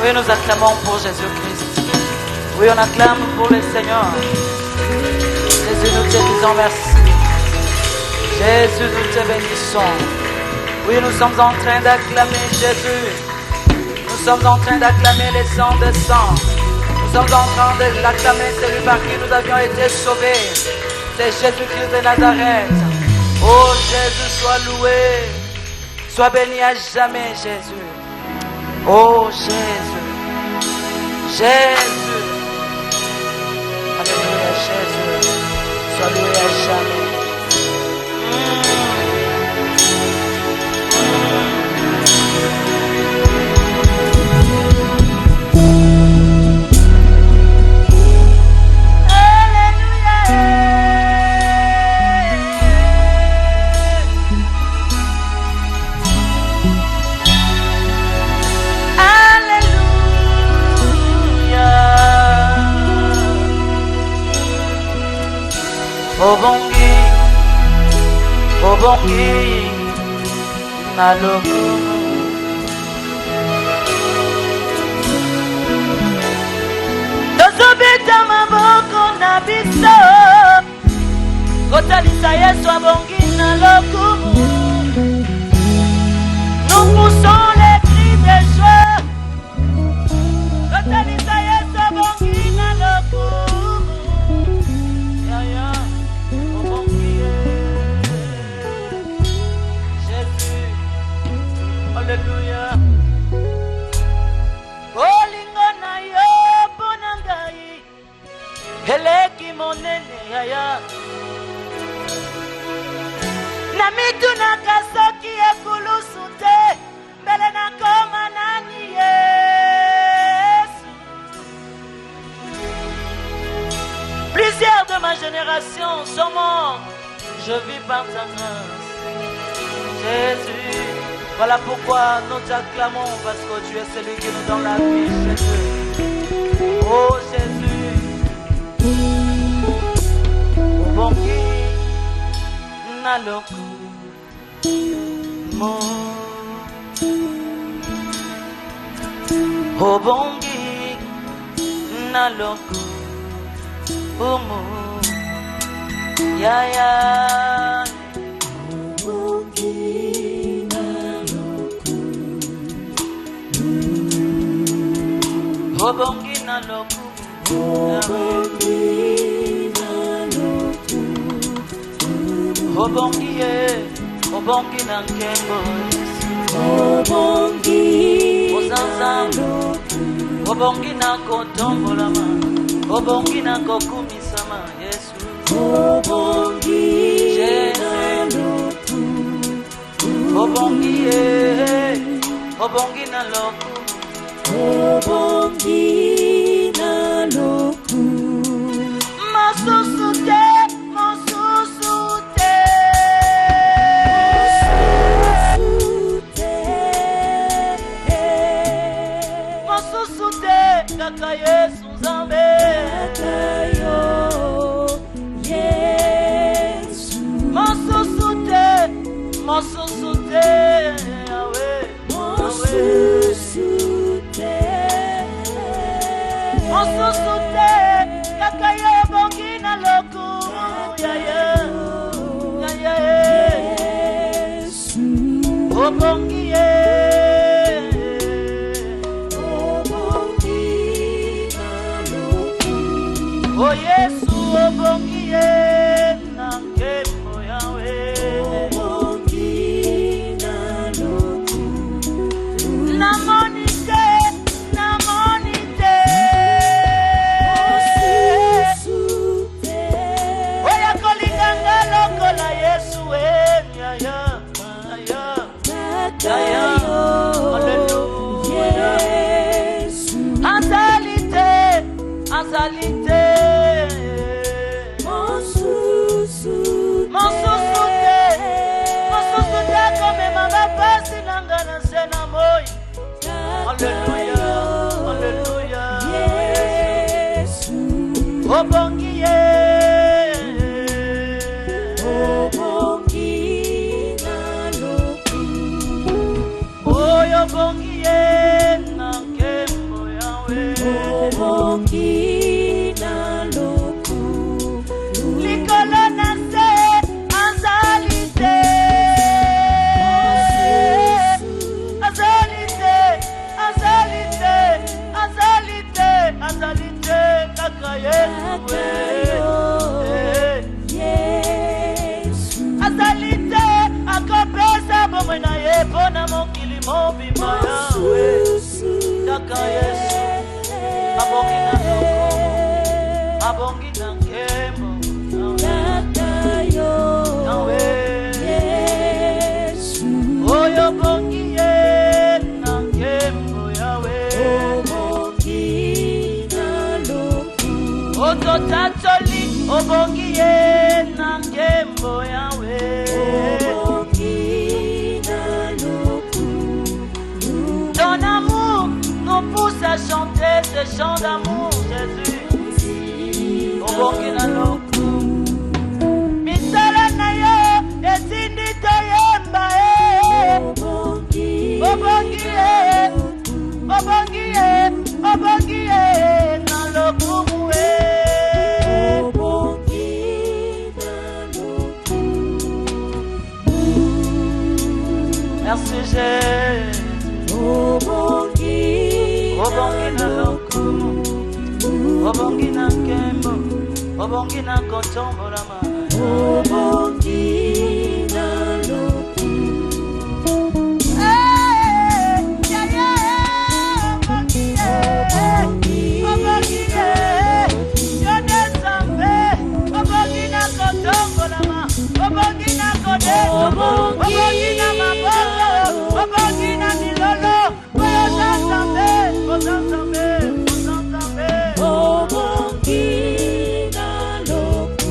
Oui, nous acclamons pour Jésus-Christ. Oui, on acclame pour le Seigneur. Jésus, nous te disons merci. Jésus, nous te bénissons. Oui, nous sommes en train d'acclamer Jésus. Nous sommes en train d'acclamer les sangs de sang. Nous sommes en train de l'acclamer, celui par qui nous avions été sauvés. C'est Jésus-Christ de Nazareth. Oh Jésus, sois loué. Sois béni à jamais, Jésus. Oh Jésus. Jésus. Alléluia, Jésus. Sois loué à jamais. Obongi naloku tozobeta maboko na biso kotalisa Yesu abongi naloku. Nous poussons les cris de joie kotalisa Yesu abongi naloku. Alléluia. Olingo na yo bonangai eleki monene yaya na mitunaka soki ekulusu te mbele nakoma nani Yesu. Plusieurs de ma génération sont morts, je vis par ta grâce Jésus. Voilà pourquoi nous t'acclamons, parce que tu es celui qui nous donne la vie, Jésus. Oh Jésus. Obongi naloku mo. Obongi naloku mo. Ya ya. Obongi naloku, obongi ye, obongi na nkembo, obongi ozanzambo, obongi na kotombolama, obongi na kokumisama Yesu, obongi Jésus, obongi ye, obongi naloku. Obongi naloku Masusute, masusute Masusute Masusute Kaka Yesu Nzambe Kaka yo Yesu Masusute, masusute Yahweh Masusute Masusute, kakaye bongi na loku, ya ya Yesu, obongi ye, obongi na loku, oh Yesu, obongi ye, na nkembo Yahweh, obongi na loku, na monite. Azalite Mosusute comme mama pasi nangana sena moi. Alléluia, alléluia Yesu. Obongi ye, obongi naloku. Oh, obongi ye na nkembo Yahweh. Likolo na se azali te. Azali te, azali te, azali te, azali te, kaka Yesu. Azali te, akopesa bomwe na ye pona mokili mobimba Yahwe. Kaka Yesu, abongi na loko, abongi na nkembo Yahwe. Oyo bongi ye na nkembo Yahwe. Oto tatoli, obongi ye na nkembo Yahwe. Ton amour nous pousse à chanter ces chants d'amour, Jésus. Obongi na loku. Misala na yo, etindi toyemba obongi ye, obongi ye, obongi ye na loku mwe. Merci Jésus. Obongi na loku, obongi na nkembo, obongi na kotombo la ma. Obongi na loku. Obongi ye, yone sambe, obongi na kotombo la ma, obongi na kodeto, obongi na maboko, obongi na milolo, oyo sambe, osambe, osambe, obongi na loku,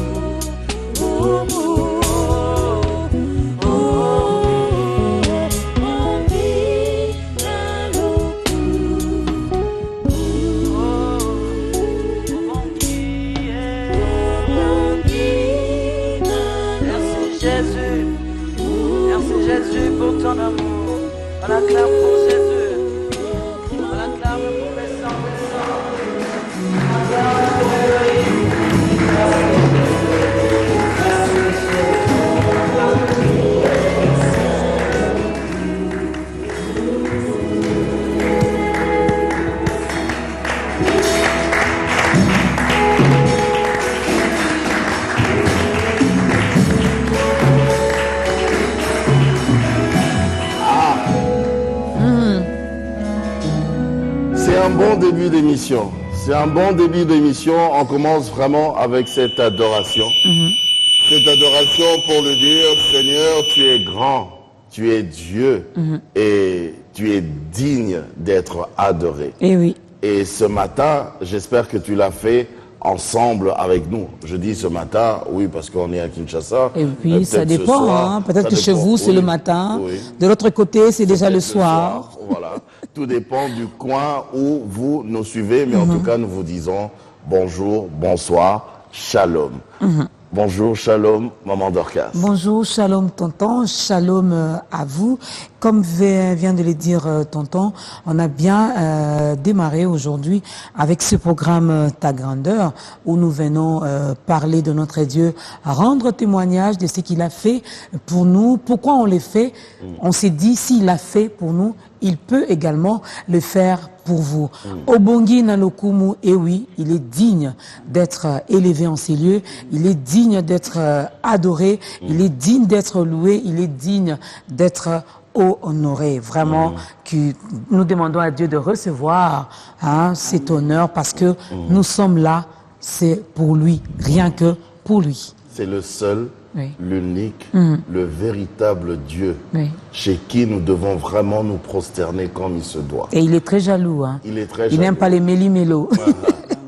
Jésus pour ton amour, on acclame pour Jésus, on acclame pour les sangs, on acclame pour lui. C'est un bon début d'émission. C'est un bon début d'émission. On commence vraiment avec cette adoration. Cette adoration pour le dire, Seigneur, tu es grand, tu es Dieu et tu es digne d'être adoré. Et oui. Et ce matin, j'espère que tu l'as fait ensemble avec nous. Je dis ce matin, oui, parce qu'on est à Kinshasa. Et puis, ça dépend. Peut-être que chez vous, c'est le matin. Oui. De l'autre côté, c'est déjà le soir. Voilà. Tout dépend du coin où vous nous suivez. Mais en tout cas, nous vous disons bonjour, bonsoir, shalom. Bonjour, shalom, maman Dorcas. Bonjour, shalom tonton, shalom à vous. Comme vient de le dire tonton, on a bien démarré aujourd'hui avec ce programme Ta Grandeur où nous venons parler de notre Dieu, rendre témoignage de ce qu'il a fait pour nous. Pourquoi on le fait? On s'est dit, s'il l'a fait pour nous, il peut également le faire pour vous. Obongi Nalokumu, et oui, il est digne d'être élevé en ces lieux, il est digne d'être adoré, il est digne d'être loué, il est digne d'être honoré. Vraiment, que nous demandons à Dieu de recevoir cet honneur parce que nous sommes là, c'est pour lui, rien que pour lui. C'est le seul, Oui. l'unique, le véritable Dieu, Oui. chez qui nous devons vraiment nous prosterner comme il se doit. Et il est très jaloux. Il est très Il n'aime jaloux. pas les méli-mélos. Voilà.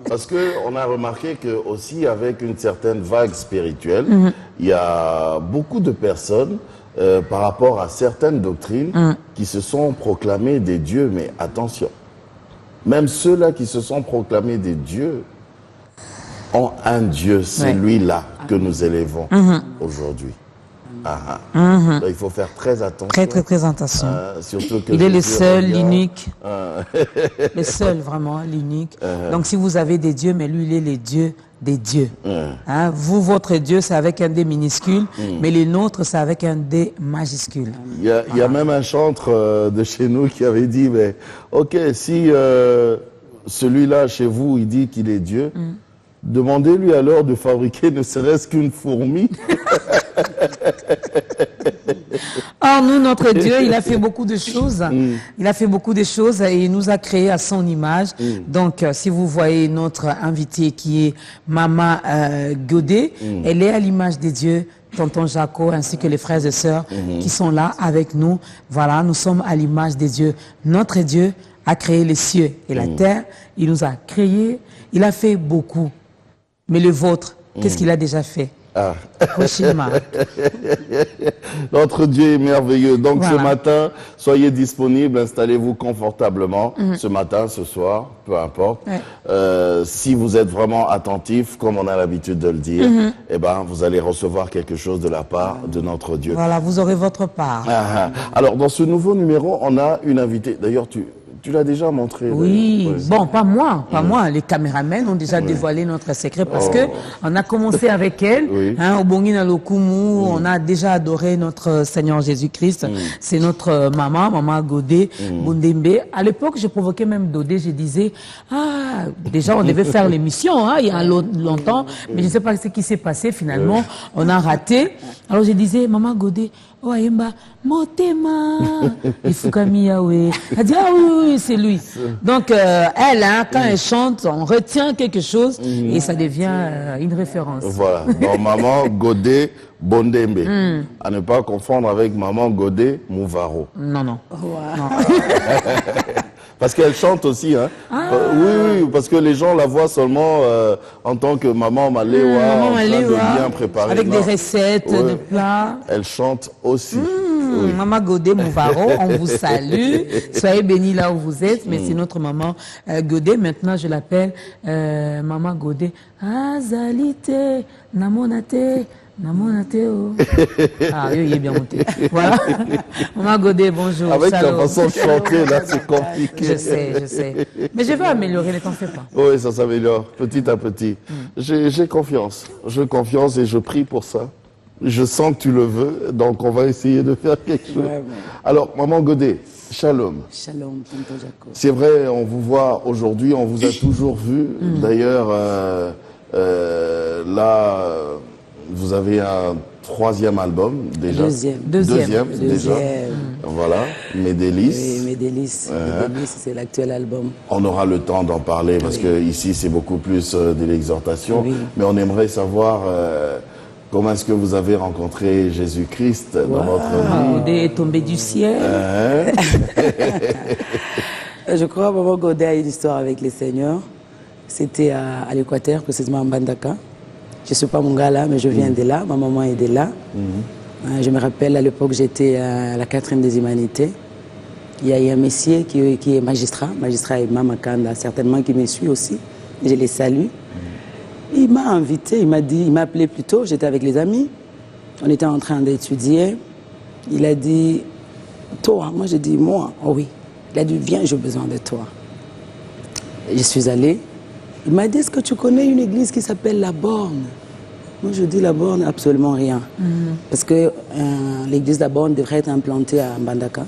Parce qu'on a remarqué que aussi avec une certaine vague spirituelle, il y a beaucoup de personnes par rapport à certaines doctrines qui se sont proclamées des dieux. Mais attention, même ceux-là qui se sont proclamés des dieux ont un Dieu, c'est Ouais. lui-là que nous élevons aujourd'hui. Donc, il faut faire très attention. Très attention. Surtout que il est le seul, regarde... l'unique. Le seul, vraiment, l'unique. Donc, si vous avez des dieux, mais lui, il est le Dieu des dieux. Hein, vous, votre Dieu, c'est avec un D minuscule, mais les nôtres, c'est avec un D majuscule. Il y a même un chantre de chez nous qui avait dit, mais ok, si celui-là chez vous, il dit qu'il est Dieu, demandez-lui alors de fabriquer ne serait-ce qu'une fourmi. Or, nous, notre Dieu, il a fait beaucoup de choses. Il a fait beaucoup de choses et il nous a créés à son image. Donc, si vous voyez notre invité qui est Maman Godet, elle est à l'image des dieux. Tonton Jaco ainsi que les frères et sœurs qui sont là avec nous. Voilà, nous sommes à l'image des dieux. Notre Dieu a créé les cieux et la terre. Il nous a créés. Il a fait beaucoup. Mais le vôtre, qu'est-ce qu'il a déjà fait? Notre Dieu est merveilleux. Donc voilà. Ce matin, soyez disponibles, installez-vous confortablement. Ce matin, ce soir, peu importe. Si vous êtes vraiment attentifs, comme on a l'habitude de le dire, eh ben, vous allez recevoir quelque chose de la part de notre Dieu. Voilà, vous aurez votre part. Alors, dans ce nouveau numéro, on a une invitée. D'ailleurs, tu l'as déjà montré. Oui, bon, pas moi, pas moi. Les caméramens ont déjà dévoilé notre secret parce que on a commencé avec elle, hein, au Bongina Lokumu, on a déjà adoré notre Seigneur Jésus-Christ. C'est notre maman Godet, Bondembe. À l'époque, je provoquais même Dodé, je disais, déjà on devait faire l'émission, hein, il y a longtemps, mais je ne sais pas ce qui s'est passé finalement, on a raté. Alors je disais, Maman Godet, oh Yemba, Motema, il faut Yawe. Elle dit, oui, c'est lui. Donc, elle, hein, quand elle chante, on retient quelque chose et ça devient une référence. Voilà. Donc, Maman Godet Bondembe. À ne pas confondre avec Maman Godet Mouvaro. Non. Non. Parce qu'elle chante aussi, hein. Oui, parce que les gens la voient seulement en tant que Maman Malewa, en train de bien préparer. Avec des recettes, des plats. Elle chante aussi. Maman Godet Mouvaro, on vous salue. Soyez bénis là où vous êtes, mais c'est notre maman Godet. Maintenant, je l'appelle Maman Godet. Azalite, Namonate. Namonateo. Il est bien monté. Voilà. Maman Godet, bonjour. Avec la façon de chanter, là, c'est compliqué. Je sais. Mais je vais améliorer, ne t'en fais pas. Oui, ça s'améliore, petit à petit. J'ai confiance. J'ai confiance et je prie pour ça. Je sens que tu le veux, donc on va essayer de faire quelque chose. Alors, Maman Godet, shalom. Shalom, tonton Jaco. C'est vrai, on vous voit aujourd'hui, on vous a toujours vu. D'ailleurs, là, vous avez un 3e album déjà. Deuxième. Déjà. Voilà, Mes délices. Oui, Mes délices. Mes délices, c'est l'actuel album. On aura le temps d'en parler parce que ici c'est beaucoup plus de l'exhortation. Mais on aimerait savoir comment est-ce que vous avez rencontré Jésus-Christ dans votre vie. Godet est tombé du ciel. Je crois que Maman Godet a eu une histoire avec les seigneurs. C'était à l'Équateur, précisément à Mbandaka. Je ne suis pas Mongala, mais je viens de là. Ma maman est de là. Je me rappelle, à l'époque, j'étais à la 4e des humanités. Il y a un messier qui est magistrat et Mamakanda, certainement, qui me suit aussi. Je les salue. Il m'a invité, il m'a appelé plus tôt, j'étais avec les amis. On était en train d'étudier. Il a dit, toi, moi j'ai dit, moi, oh oui. Il a dit, viens, j'ai besoin de toi. Et je suis allée. Il m'a dit, est-ce que tu connais une église qui s'appelle La Borne? Moi, je dis La Borne, absolument rien. Parce que l'église La Borne devrait être implantée à Mbandaka.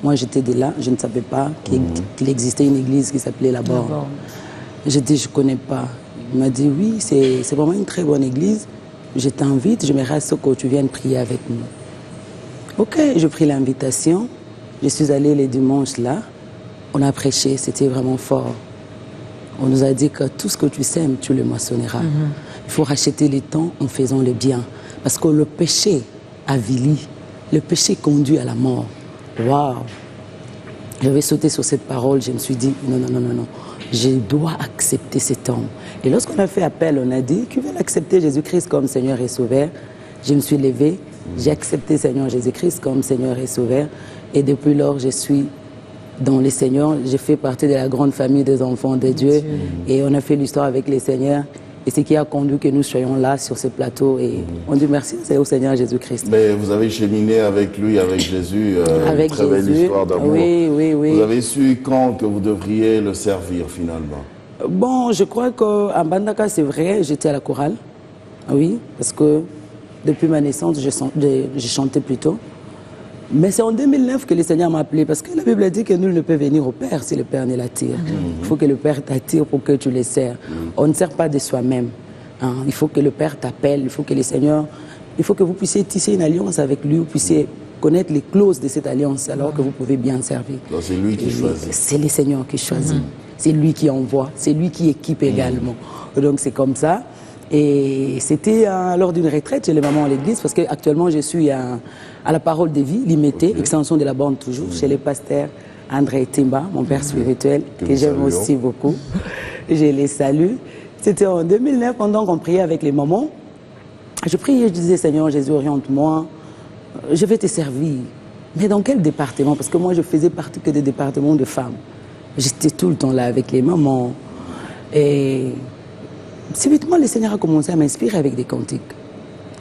Moi, j'étais de là, je ne savais pas qu'il existait une église qui s'appelait La Borne. J'ai dit, je ne connais pas. Il m'a dit, oui, c'est vraiment une très bonne église. Je t'invite, je me reste que tu viennes prier avec nous. Ok, j'ai pris l'invitation. Je suis allée les dimanches là. On a prêché, c'était vraiment fort. On nous a dit que tout ce que tu sèmes, tu le moissonneras. Il faut racheter les temps en faisant le bien. Parce que le péché avilit. Le péché conduit à la mort. Waouh! J'avais sauté sur cette parole, je me suis dit, non. Je dois accepter cet homme. Et lorsqu'on a fait appel, on a dit, tu veux accepter Jésus-Christ comme Seigneur et Sauveur? Je me suis levée, j'ai accepté Seigneur Jésus-Christ comme Seigneur et Sauveur. Et depuis lors, je suis dans les Seigneurs. J'ai fait partie de la grande famille des enfants de Dieu. Et on a fait l'histoire avec les Seigneurs. et ce qui a conduit que nous soyons là sur ce plateau. Et on dit merci au Seigneur Jésus-Christ. Mais vous avez cheminé avec lui, avec Jésus, Avec une très belle Jésus, histoire d'amour. oui. Vous avez su quand que vous devriez le servir finalement? Bon, je crois qu'à Mbandaka, c'est vrai, j'étais à la chorale. Oui, parce que depuis ma naissance, je chantais plutôt. Mais c'est en 2009 que le Seigneur m'a appelé, parce que la Bible dit que nul ne peut venir au Père si le Père ne l'attire. Il faut que le Père t'attire pour que tu le sers. On ne sert pas de soi-même. Hein. Il faut que le Père t'appelle, il faut que le Seigneur, il faut que vous puissiez tisser une alliance avec lui, vous puissiez connaître les clauses de cette alliance, alors que vous pouvez bien servir. Donc c'est lui qui choisit. C'est le Seigneur qui choisit. C'est lui qui envoie, c'est lui qui équipe également. Donc c'est comme ça. Et c'était lors d'une retraite chez les mamans à l'église, parce qu'actuellement je suis à la Parole de Vie, Limité, extension de la bande toujours, chez le pasteur André Timba, mon père spirituel, que j'aime aussi beaucoup. Je les salue. C'était en 2009, pendant qu'on priait avec les mamans. Je priais, je disais, Seigneur Jésus, oriente-moi, je vais te servir. Mais dans quel département? Parce que moi, je faisais partie que des départements de femmes. J'étais tout le temps là avec les mamans. Et subitement, le Seigneur a commencé à m'inspirer avec des cantiques.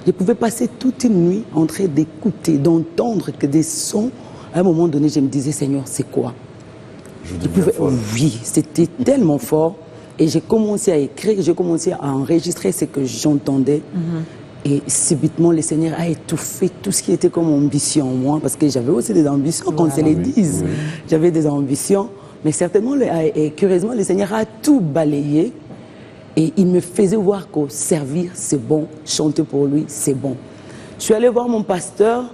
Je pouvais passer toute une nuit en train d'écouter, d'entendre que des sons. À un moment donné, je me disais, Seigneur, c'est quoi? Oui, c'était tellement fort. Et j'ai commencé à écrire, j'ai commencé à enregistrer ce que j'entendais. Et subitement, le Seigneur a étouffé tout ce qui était comme ambition en moi, parce que j'avais aussi des ambitions, qu'on se les dise. J'avais des ambitions, mais certainement, et curieusement, le Seigneur a tout balayé. Et il me faisait voir que servir, c'est bon, chanter pour lui, c'est bon. Je suis allée voir mon pasteur,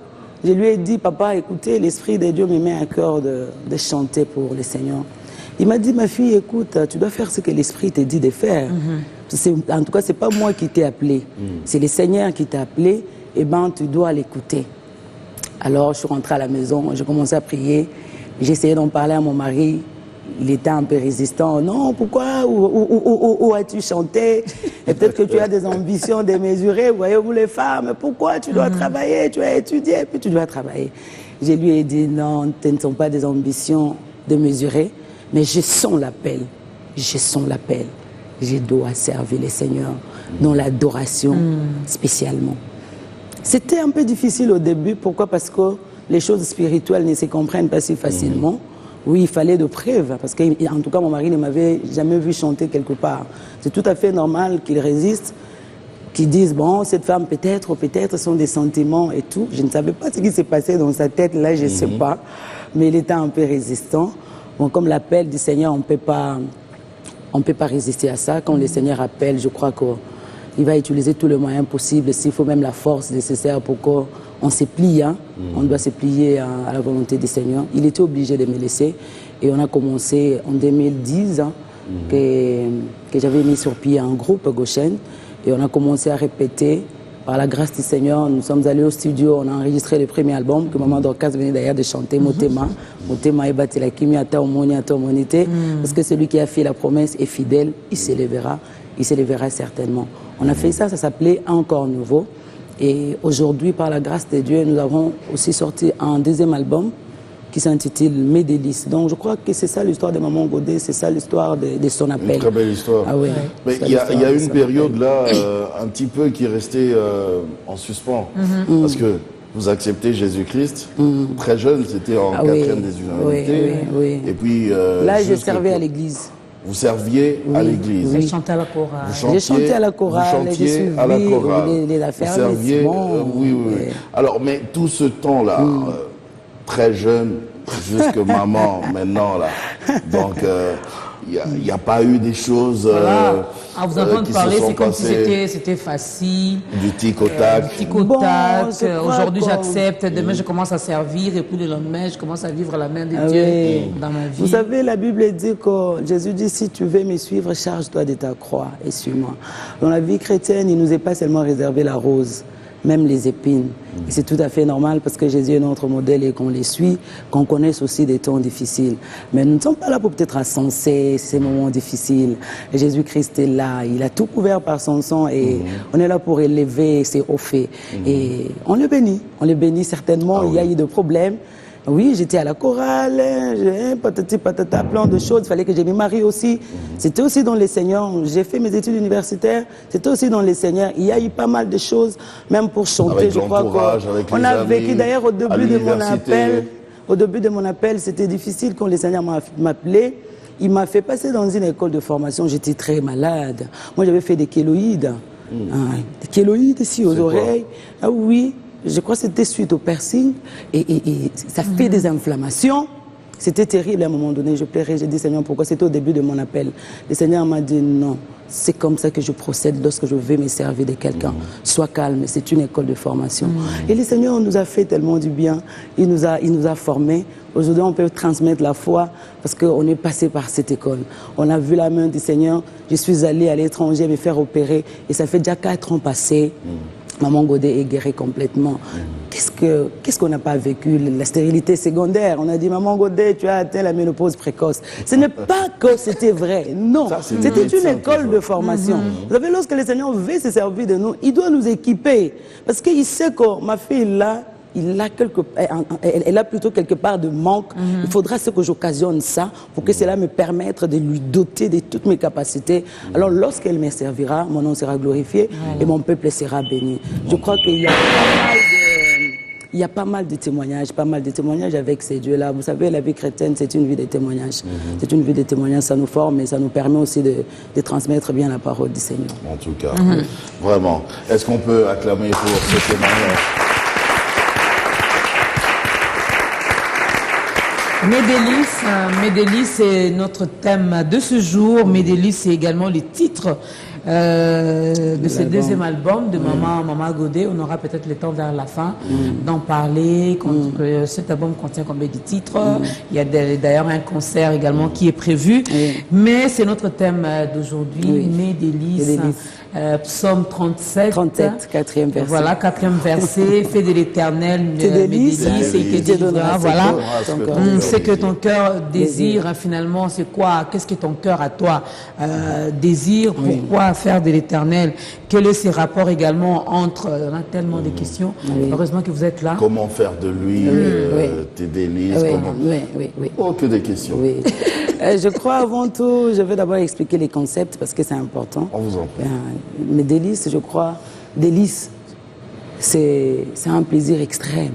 je lui ai dit, papa, écoutez, l'Esprit de Dieu me met à cœur de chanter pour le Seigneur. Il m'a dit, ma fille, écoute, tu dois faire ce que l'Esprit te dit de faire. En tout cas, ce n'est pas moi qui t'ai appelé, c'est le Seigneur qui t'a appelé, et ben tu dois l'écouter. Alors, je suis rentrée à la maison, j'ai commencé à prier, j'ai essayé d'en parler à mon mari. Il était un peu résistant. Non, pourquoi? Où as-tu chanté? Et peut-être que tu as des ambitions démesurées. Voyez-vous les femmes, pourquoi tu dois travailler? Tu as étudié, puis tu dois travailler. Je lui ai dit, non, ce ne sont pas des ambitions démesurées, mais je sens l'appel. Je sens l'appel. Je dois servir le Seigneur dans l'adoration spécialement. C'était un peu difficile au début. Pourquoi? Parce que les choses spirituelles ne se comprennent pas si facilement. Oui, il fallait de preuves, parce qu'en tout cas, mon mari ne m'avait jamais vu chanter quelque part. C'est tout à fait normal qu'il résiste, qu'il dise, bon, cette femme peut-être sont des sentiments et tout. Je ne savais pas ce qui s'est passé dans sa tête, là, je ne sais pas. Mais il était un peu résistant. Bon, comme l'appel du Seigneur, on ne peut pas résister à ça. Quand le Seigneur appelle, je crois qu'il va utiliser tous les moyens possibles, s'il faut même la force nécessaire pour qu'on se plie, hein. On doit se plier à la volonté du Seigneur. Il était obligé de me laisser et on a commencé en 2010 hein, que j'avais mis sur pied un groupe Goshen et on a commencé à répéter. Par la grâce du Seigneur, nous sommes allés au studio, on a enregistré le premier album que Maman Dorcas venait d'ailleurs de chanter, Motema. Motema et Batela Kimi Ata Omoni Ata Omonité, parce que celui qui a fait la promesse est fidèle, il s'élèvera certainement. On a fait ça s'appelait Encore Nouveau. Et aujourd'hui, par la grâce de Dieu, nous avons aussi sorti un deuxième album qui s'intitule Mes délices. Donc je crois que c'est ça l'histoire de Maman Godet, c'est ça l'histoire de son appel. Une très belle histoire. Ah ouais. Mais il y a une période là, un petit peu qui est restée en suspens. Parce que vous acceptez Jésus-Christ, très jeune, c'était en quatrième des humanités. Oui. Et puis, là, je servais à l'église. Vous serviez à l'église. J'ai chanté à la chorale. J'ai chanté à la chorale. Vous chantiez à la chorale. Vous serviez, oui. Alors, mais tout ce temps-là, très jeune, jusque maman, maintenant, là. Donc, il n'y a pas eu des choses Voilà. À vous entendre qui parler, se sont c'est comme si passées c'était facile. du tic au tac. Du tic au tac. c'est pas Aujourd'hui, comme- j'accepte. Demain, je commence à servir. Et puis le lendemain, je commence à vivre la main de Dieu dans ma vie. Vous savez, la Bible dit que Jésus dit, si tu veux me suivre, charge-toi de ta croix et suis-moi. Dans la vie chrétienne, il ne nous est pas seulement réservé la rose, même les épines. Et c'est tout à fait normal parce que Jésus est notre modèle et qu'on les suit, qu'on connaisse aussi des temps difficiles. Mais nous ne sommes pas là pour peut-être ascenser ces moments difficiles. Et Jésus-Christ est là, il a tout couvert par son sang et on est là pour élever ses hauts faits. Et on le bénit certainement. Il y a eu des problèmes. Oui, j'étais à la chorale, patati patata, plein de choses. Il fallait que je me marie aussi. C'était aussi dans les Seigneurs. J'ai fait mes études universitaires. C'était aussi dans les Seigneurs. Il y a eu pas mal de choses, même pour chanter. Avec je crois qu'on a vécu d'ailleurs au début de mon appel. Au début de mon appel, c'était difficile quand les Seigneurs m'appelaient. Il m'a fait passer dans une école de formation. J'étais très malade. Moi, j'avais fait des kéloïdes. Des kéloïdes ici aux oreilles. Ah oui. Je crois que c'était suite au piercing et ça fait des inflammations. C'était terrible à un moment donné. Je pleurais, j'ai dit Seigneur, pourquoi? C'était au début de mon appel. Le Seigneur m'a dit non, c'est comme ça que je procède lorsque je vais me servir de quelqu'un. Sois calme, c'est une école de formation. Et le Seigneur nous a fait tellement du bien. Il nous a formés. Aujourd'hui, on peut transmettre la foi parce qu'on est passé par cette école. On a vu la main du Seigneur. Je suis allée à l'étranger me faire opérer et ça fait déjà 4 ans passés. Maman Godet est guérie complètement. Qu'est-ce qu'on n'a pas vécu? La stérilité secondaire. On a dit, Maman Godet, tu as atteint la ménopause précoce. Ce n'est pas que c'était vrai. Non, c'était une école de formation. Vous savez, lorsque le Seigneur veut se servir de nous, il doit nous équiper. Parce qu'il sait que ma fille, là, elle a plutôt quelque part de manque. Il faudra que j'occasionne ça pour que cela me permette de lui doter de toutes mes capacités. Alors lorsqu'elle me servira, mon nom sera glorifié et mon peuple sera béni. Je crois qu'il y a pas mal de témoignages avec ces dieux-là. Vous savez, la vie chrétienne, c'est une vie de témoignages. C'est une vie de témoignages, ça nous forme et ça nous permet aussi de transmettre bien la parole du Seigneur. En tout cas, vraiment. Est-ce qu'on peut acclamer pour ce témoignage? Mes délices, c'est notre thème de ce jour. Mes délices, c'est également le titre de ce deuxième album de Maman Godet. On aura peut-être le temps vers la fin d'en parler. Cet album contient combien de titres? Il y a d'ailleurs un concert également qui est prévu. Mais c'est notre thème d'aujourd'hui, Mes délices. Psaume 37, 4e verset. Voilà, 4e verset. Fais de l'Éternel mes délices et que Dieu donnera. Voilà. C'est que ton cœur désire, finalement, c'est quoi? Qu'est-ce que ton cœur à toi désire? Pourquoi faire de l'Éternel? Quel est ce rapport également entre, on a tellement de questions. Heureusement que vous êtes là. Comment faire de lui tes délices? Oh, que des questions. Je crois avant tout, je vais d'abord expliquer les concepts parce que c'est important. On vous en prie. Mes délices, je crois, délices, c'est un plaisir extrême.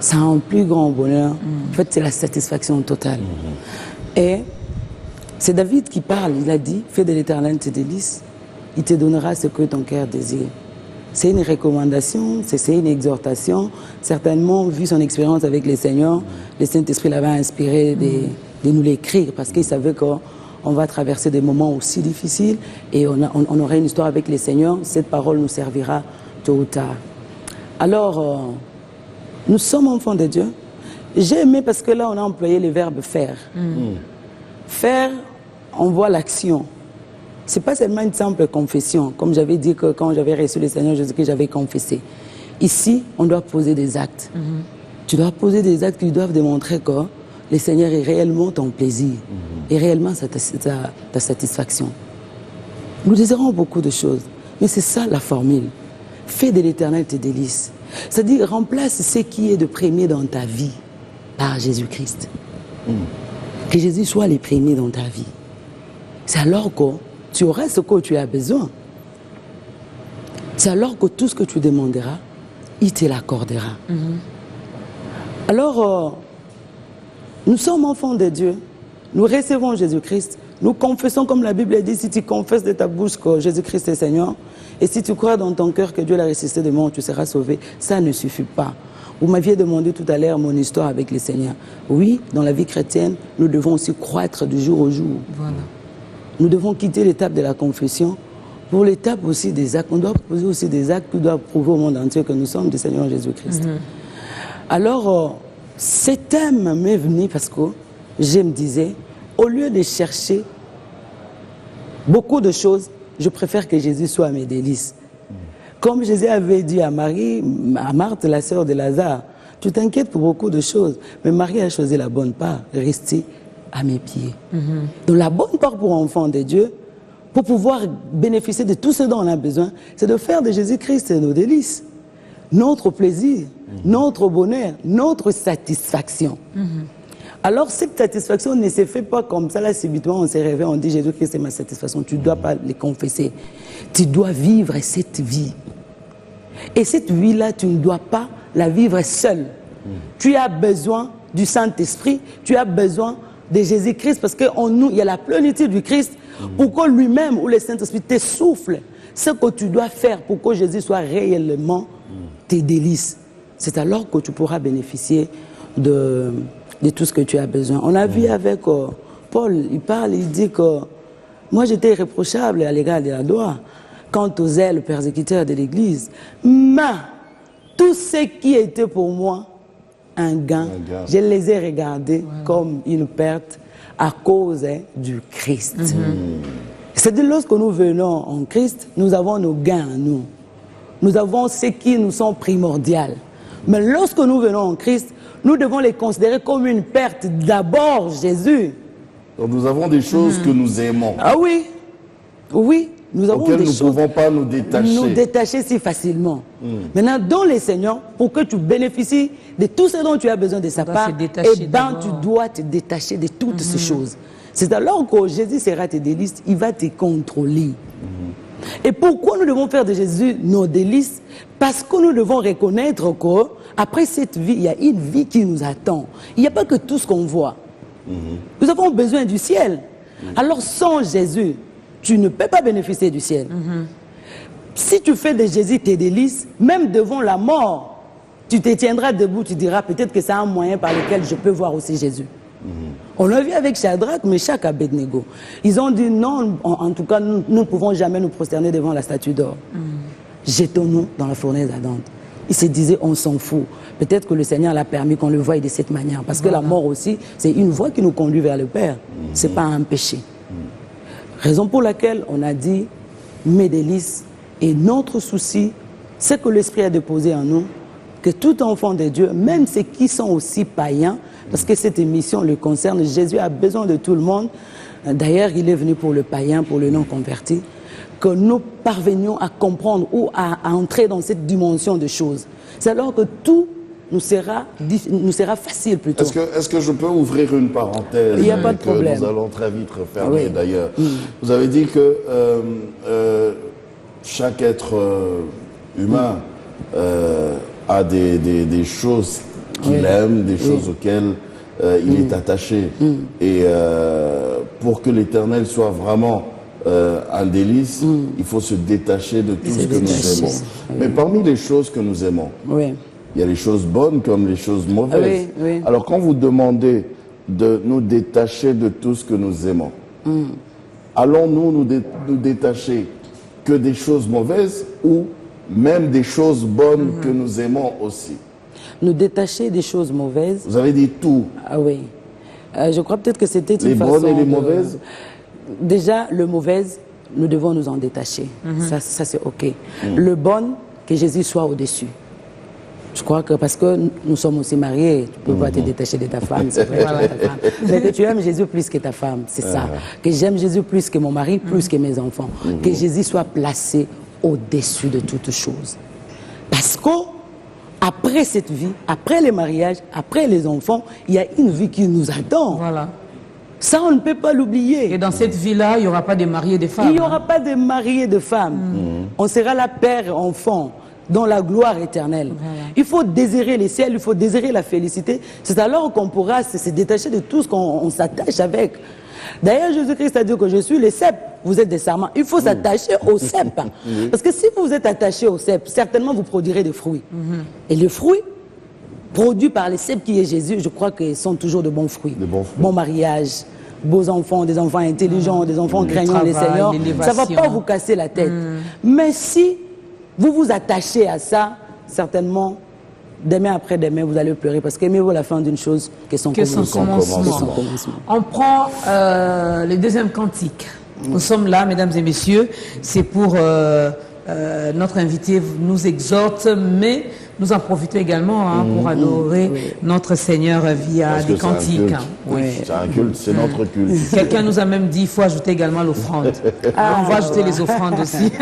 C'est un plus grand bonheur. En fait, c'est la satisfaction totale. Et c'est David qui parle. Il a dit, fais de l'Éternel tes délices. Il te donnera ce que ton cœur désire. C'est une recommandation, c'est une exhortation. Certainement, vu son expérience avec le Seigneur, le Saint-Esprit l'avait inspiré de nous l'écrire parce qu'il savait qu'on va traverser des moments aussi difficiles et on aura une histoire avec le Seigneur. Cette parole nous servira tôt ou tard. Alors, nous sommes enfants de Dieu. J'ai aimé parce que là, on a employé le verbe faire. Faire, on voit l'action. Ce n'est pas seulement une simple confession. Comme j'avais dit que quand j'avais reçu le Seigneur Jésus, que j'avais confessé. Ici, on doit poser des actes. Tu dois poser des actes qui doivent démontrer que le Seigneur est réellement ton plaisir et réellement ta satisfaction. Nous désirons beaucoup de choses, mais c'est ça la formule. Fais de l'Éternel tes délices. C'est-à-dire, remplace ce qui est de premier dans ta vie par Jésus-Christ. Que Jésus soit le premier dans ta vie. C'est alors que tu auras ce que tu as besoin. C'est alors que tout ce que tu demanderas, il te l'accordera. Alors, nous sommes enfants de Dieu. Nous recevons Jésus-Christ. Nous confessons, comme la Bible dit, si tu confesses de ta bouche que Jésus-Christ est Seigneur, et si tu crois dans ton cœur que Dieu l'a ressuscité de mort, tu seras sauvé. Ça ne suffit pas. Vous m'aviez demandé tout à l'heure mon histoire avec le Seigneur. Oui, dans la vie chrétienne, nous devons aussi croître du jour au jour. Voilà. Nous devons quitter l'étape de la confession pour l'étape aussi des actes. On doit poser aussi des actes qui doivent prouver au monde entier que nous sommes du Seigneur Jésus-Christ. Alors, ce thème m'est venu parce que je me disais, au lieu de chercher beaucoup de choses, je préfère que Jésus soit mes délices. Comme Jésus avait dit à Marie, à Marthe, la sœur de Lazare, tu t'inquiètes pour beaucoup de choses, mais Marie a choisi la bonne part, rester à mes pieds. Donc la bonne part pour enfants de Dieu, pour pouvoir bénéficier de tout ce dont on a besoin, c'est de faire de Jésus-Christ nos délices. notre plaisir, notre bonheur, notre satisfaction. Alors, cette satisfaction ne se fait pas comme ça, là, subitement, on se réveille, on dit Jésus-Christ, c'est ma satisfaction. Tu ne dois pas les confesser. Tu dois vivre cette vie. Et cette vie-là, tu ne dois pas la vivre seule. Tu as besoin du Saint-Esprit, tu as besoin de Jésus-Christ, parce qu'en nous, il y a la plénitude du Christ, pour que lui-même, ou le Saint-Esprit, te souffle ce que tu dois faire pour que Jésus soit réellement tes délices. C'est alors que tu pourras bénéficier de tout ce que tu as besoin. On a vu avec Paul, il parle, il dit que moi j'étais irréprochable à l'égard de la loi, quant aux zèles persécuteurs de l'Église, mais tout ce qui était pour moi un gain, je les ai regardés comme une perte à cause du Christ. C'est-à-dire lorsque nous venons en Christ, nous avons nos gains en nous. Nous avons ce qui nous sont primordiaux. Mais lorsque nous venons en Christ, nous devons les considérer comme une perte. D'abord, Jésus. Donc nous avons des choses que nous aimons. Ah oui, oui, nous avons auxquelles des nous choses. ne pouvons pas nous détacher. Nous détacher si facilement. Maintenant, dans les Seigneurs, pour que tu bénéficies de tout ce dont tu as besoin de sa part, eh ben, tu dois te détacher de toutes ces choses. C'est alors que Jésus sera tes délices, il va te contrôler. Et pourquoi nous devons faire de Jésus nos délices? Parce que nous devons reconnaître qu'après cette vie, il y a une vie qui nous attend. Il n'y a pas que tout ce qu'on voit. Nous avons besoin du ciel. Alors sans Jésus, tu ne peux pas bénéficier du ciel. Si tu fais de Jésus tes délices, même devant la mort, tu te tiendras debout, tu diras peut-être que c'est un moyen par lequel je peux voir aussi Jésus. On l'a vu avec Shadrach, Meshach, Abednego. Ils ont dit non, en tout cas, nous ne pouvons jamais nous prosterner devant la statue d'or. Jetons-nous dans la fournaise ardente. Ils se disaient, on s'en fout. Peut-être que le Seigneur l'a permis qu'on le voie de cette manière. Parce que la mort aussi, c'est une voie qui nous conduit vers le Père. Ce n'est pas un péché. Raison pour laquelle on a dit, mes délices et notre souci, c'est que l'Esprit a déposé en nous, que tout enfant de Dieu, même ceux qui sont aussi païens, parce que cette émission le concerne, Jésus a besoin de tout le monde. D'ailleurs, il est venu pour le païen, pour le non-converti, que nous parvenions à comprendre ou à entrer dans cette dimension de choses. C'est alors que tout nous sera facile plutôt. Est-ce que je peux ouvrir une parenthèse? Il n'y a pas de problème. Nous allons très vite refermer Oui. d'ailleurs. Vous avez dit que chaque être humain a des choses qu'il aime, des choses auxquelles il est attaché. Et pour que l'Éternel soit vraiment un délice, il faut se détacher de tout ce que nous aimons. Mais parmi les choses que nous aimons, il y a les choses bonnes comme les choses mauvaises. Alors quand vous demandez de nous détacher de tout ce que nous aimons, allons-nous nous détacher que des choses mauvaises ou même des choses bonnes que nous aimons aussi? Nous détacher des choses mauvaises. Vous avez dit tout. Ah oui. Je crois peut-être que c'était une les façon bonnes et les mauvaises? Déjà, le mauvais, nous devons nous en détacher. Ça c'est OK. Le bon, que Jésus soit au-dessus. Je crois que parce que nous sommes aussi mariés, tu ne peux pas te détacher de ta femme, c'est vrai, tu aimes ta femme. Mais que tu aimes Jésus plus que ta femme, c'est ça. Que j'aime Jésus plus que mon mari, plus que mes enfants. Que Jésus soit placé au-dessus de toutes choses. Parce que après cette vie, après les mariages, après les enfants, il y a une vie qui nous attend. Voilà. Ça, on ne peut pas l'oublier. Et dans cette vie-là, il n'y aura pas de mariés et de femmes. Il n'y aura pas de mariés et de femmes. On sera là, père et enfant, dans la gloire éternelle. Il faut désirer les ciels, il faut désirer la félicité. C'est alors qu'on pourra se détacher de tout ce qu'on s'attache avec. D'ailleurs, Jésus-Christ a dit que je suis le cep, vous êtes des sarments. Il faut s'attacher au cep. Parce que si vous êtes attaché au cep, certainement vous produirez des fruits. Et les fruits produits par les cèpes qui est Jésus, je crois qu'ils sont toujours de bons fruits. Bon mariage, beaux enfants, des enfants intelligents, des enfants craignant les Seigneurs. Ça ne va pas vous casser la tête. Mais si vous vous attachez à ça, certainement, demain après demain, vous allez pleurer parce qu'aimez-vous la fin d'une chose que son commencement. On prend le deuxième cantique. Nous sommes là, mesdames et messieurs. C'est pour notre invité nous exhorte, mais nous en profitons également pour adorer notre Seigneur via des cantiques. C'est un culte, c'est notre culte. Quelqu'un nous a même dit qu'il faut ajouter également l'offrande. On va ajouter les offrandes aussi.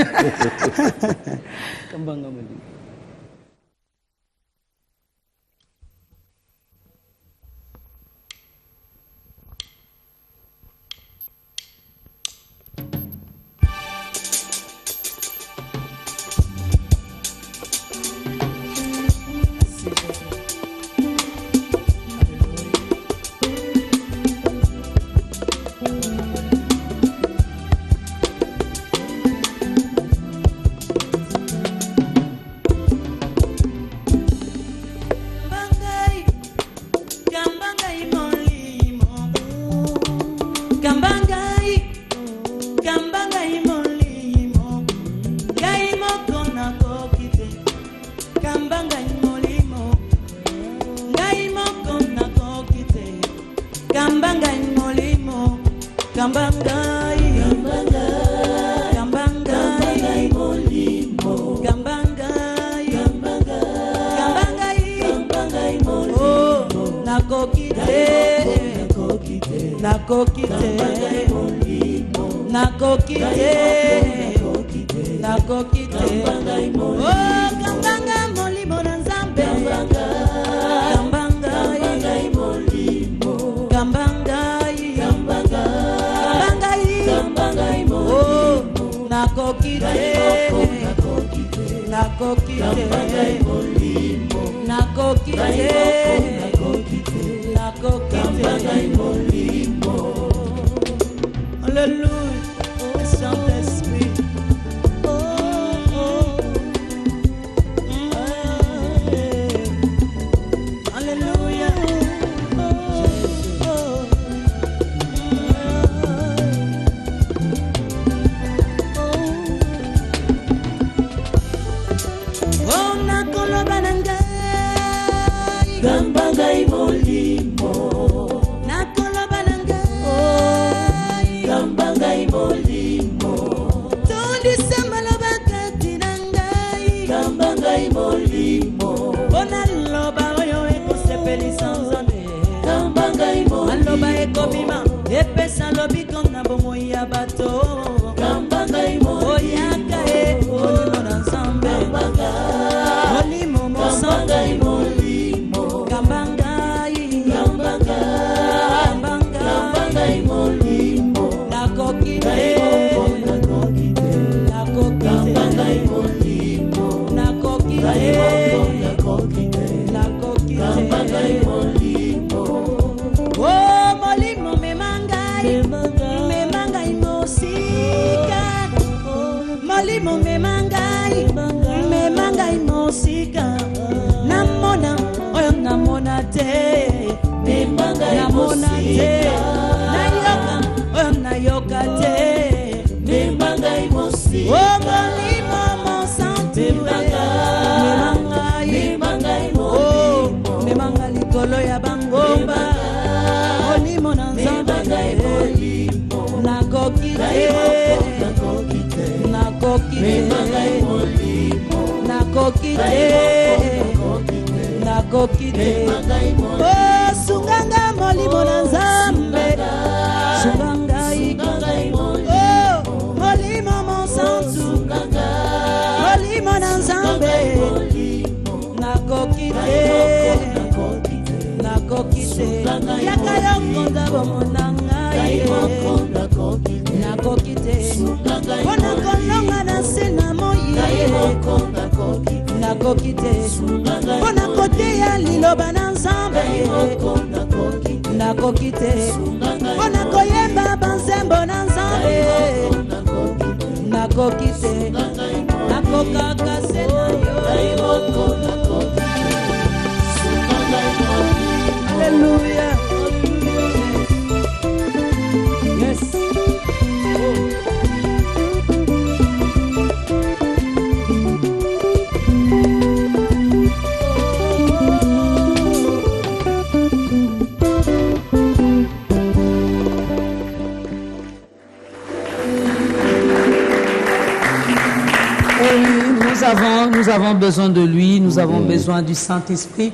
Nous avons besoin de lui, nous avons besoin du Saint-Esprit,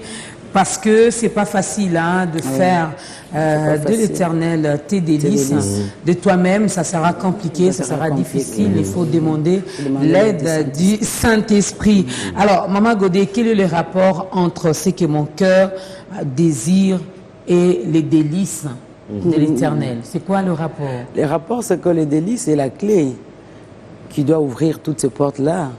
parce que c'est pas facile de faire de l'Éternel tes délices. De toi-même, ça sera compliqué, ça sera difficile. Il faut demander l'aide du Saint-Esprit. Alors, Maman Godet, quel est le rapport entre ce que mon cœur désire et les délices de l'Éternel? C'est quoi le rapport? Le rapport, c'est que les délices, c'est la clé qui doit ouvrir toutes ces portes-là,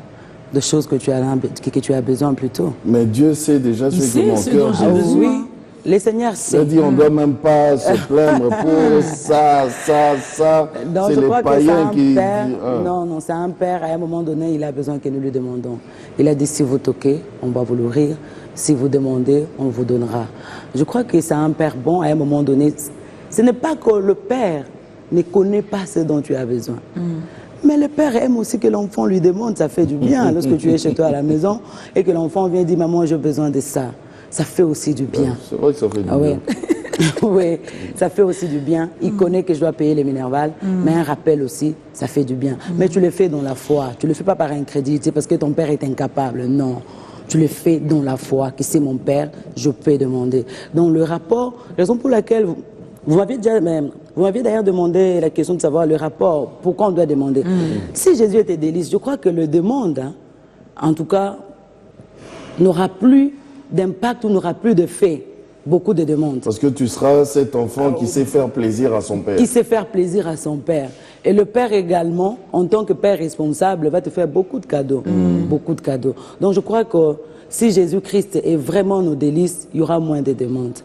de choses que tu as besoin plutôt. Mais Dieu sait déjà ce que mon cœur désire. Oui, le Seigneur sait. C'est-à-dire, on ne doit même pas se plaindre pour ça. C'est les païens qui... Non, c'est un père. À un moment donné, il a besoin que nous lui demandons. Il a dit, si vous toquez, on va vous l'ouvrir. Si vous demandez, on vous donnera. Je crois que c'est un père bon. À un moment donné, ce n'est pas que le père ne connaît pas ce dont tu as besoin. Mais le père aime aussi que l'enfant lui demande, ça fait du bien lorsque tu es chez toi à la maison et que l'enfant vient dire, maman, j'ai besoin de ça. Ça fait aussi du bien. C'est vrai que ça fait du bien. Oui, ça fait aussi du bien. Il connaît que je dois payer les Minerval, mais un rappel aussi, ça fait du bien. Mais tu le fais dans la foi. Tu le fais pas par incrédulité parce que ton père est incapable. Non. Tu le fais dans la foi, que c'est mon père, je peux demander. Donc le rapport, raison pour laquelle vous m'aviez d'ailleurs demandé la question de savoir le rapport, pourquoi on doit demander. Si Jésus était délice, je crois que le demande, hein, en tout cas, n'aura plus d'impact ou n'aura plus de fait. Beaucoup de demandes. Parce que tu seras cet enfant qui sait faire plaisir à son père. Qui sait faire plaisir à son père. Et le père également, en tant que père responsable, va te faire beaucoup de cadeaux. Beaucoup de cadeaux. Donc je crois que si Jésus-Christ est vraiment nos délices, il y aura moins de demandes.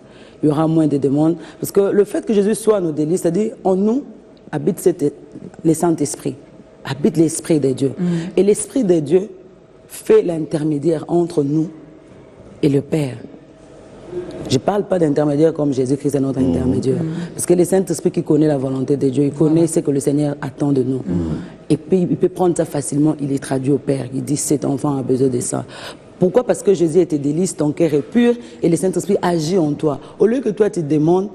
Il y aura moins de demandes. Parce que le fait que Jésus soit nos délices, c'est-à-dire en nous habite le Saint-Esprit. Habite l'Esprit de Dieu. Et l'Esprit de Dieu fait l'intermédiaire entre nous et le Père. Je ne parle pas d'intermédiaire comme Jésus-Christ est notre intermédiaire. Parce que le Saint-Esprit qui connaît la volonté de Dieu, il connaît ce que le Seigneur attend de nous. Et puis il peut prendre ça facilement, il est traduit au Père. Il dit cet enfant a besoin de ça. Pourquoi? Parce que Jésus était délice, ton cœur est pur et le Saint-Esprit agit en toi. Au lieu que toi tu te demandes,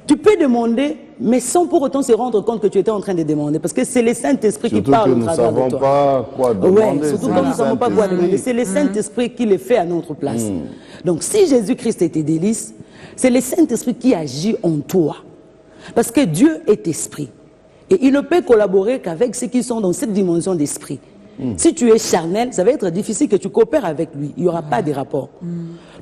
tu peux demander, mais sans pour autant se rendre compte que tu étais en train de demander. Parce que c'est le Saint-Esprit qui parle au travers de toi. Surtout que nous ne savons pas quoi demander. Ouais, surtout quand nous ne savons pas quoi demander. C'est le Saint-Esprit qui le fait à notre place. Donc si Jésus-Christ était délice, c'est le Saint-Esprit qui agit en toi. Parce que Dieu est esprit. Et il ne peut collaborer qu'avec ceux qui sont dans cette dimension d'esprit. Si tu es charnel, ça va être difficile que tu coopères avec lui. Il n'y aura pas de rapport.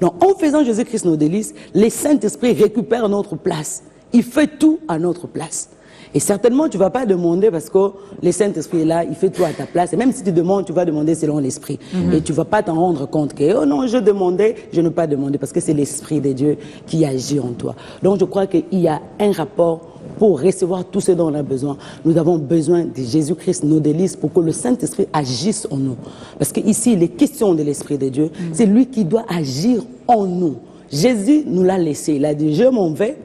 Donc, en faisant Jésus-Christ nos délices, le Saint-Esprit récupère notre place. Il fait tout à notre place. Et certainement, tu ne vas pas demander parce que le Saint-Esprit est là, il fait tout à ta place. Et même si tu demandes, tu vas demander selon l'Esprit. Et tu ne vas pas t'en rendre compte que, oh non, je demandais, je ne vais pas demander parce que c'est l'Esprit de Dieu qui agit en toi. Donc, je crois qu'il y a un rapport pour recevoir tout ce dont on a besoin. Nous avons besoin de Jésus-Christ, nos délices, pour que le Saint-Esprit agisse en nous. Parce qu'ici, il est question de l'Esprit de Dieu. C'est lui qui doit agir en nous. Jésus nous l'a laissé. Il a dit, je m'en vais.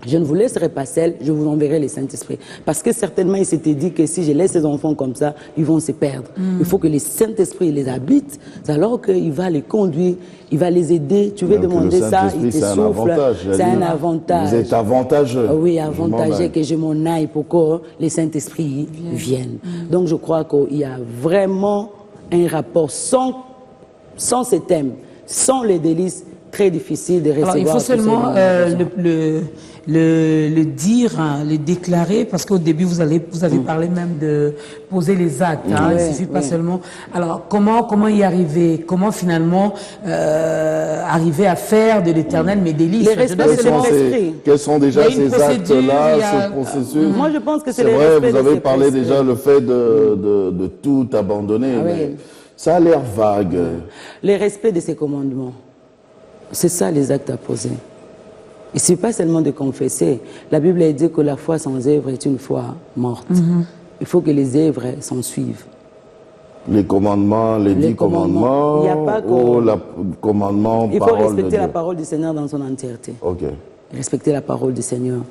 Je ne vous laisserai pas seul, je vous enverrai le Saint-Esprit. Parce que certainement, il s'était dit que si je laisse ces enfants comme ça, ils vont se perdre. Il faut que le Saint-Esprit les habite, alors qu'il va les conduire, il va les aider. Tu veux demander ça, il te souffle. C'est un avantage. Vous êtes avantageux. Oui, avantageux que je m'en aille pour que le Saint-Esprit vienne. Donc, je crois qu'il y a vraiment un rapport sans ce thème, sans les délices, très difficile de recevoir. Alors, il faut seulement le dire, hein, le déclarer, parce qu'au début, vous avez parlé même de poser les actes. Hein, il ne suffit pas seulement. Alors, comment y arriver? Comment finalement arriver à faire de l'Éternel mes délices? Quels sont déjà ces actes-là, ce processus? Moi, je pense que c'est vrai, vous avez parlé déjà le fait de tout abandonner. Mais ça a l'air vague. Le respect de ses commandements. C'est ça les actes à poser. Il ne suffit pas seulement de confesser. La Bible a dit que la foi sans œuvre est une foi morte. Il faut que les œuvres s'en suivent. Les commandements, les 10 commandements, il n'y a pas commandement, il faut respecter la parole du Seigneur dans son entièreté. Respecter la parole du Seigneur.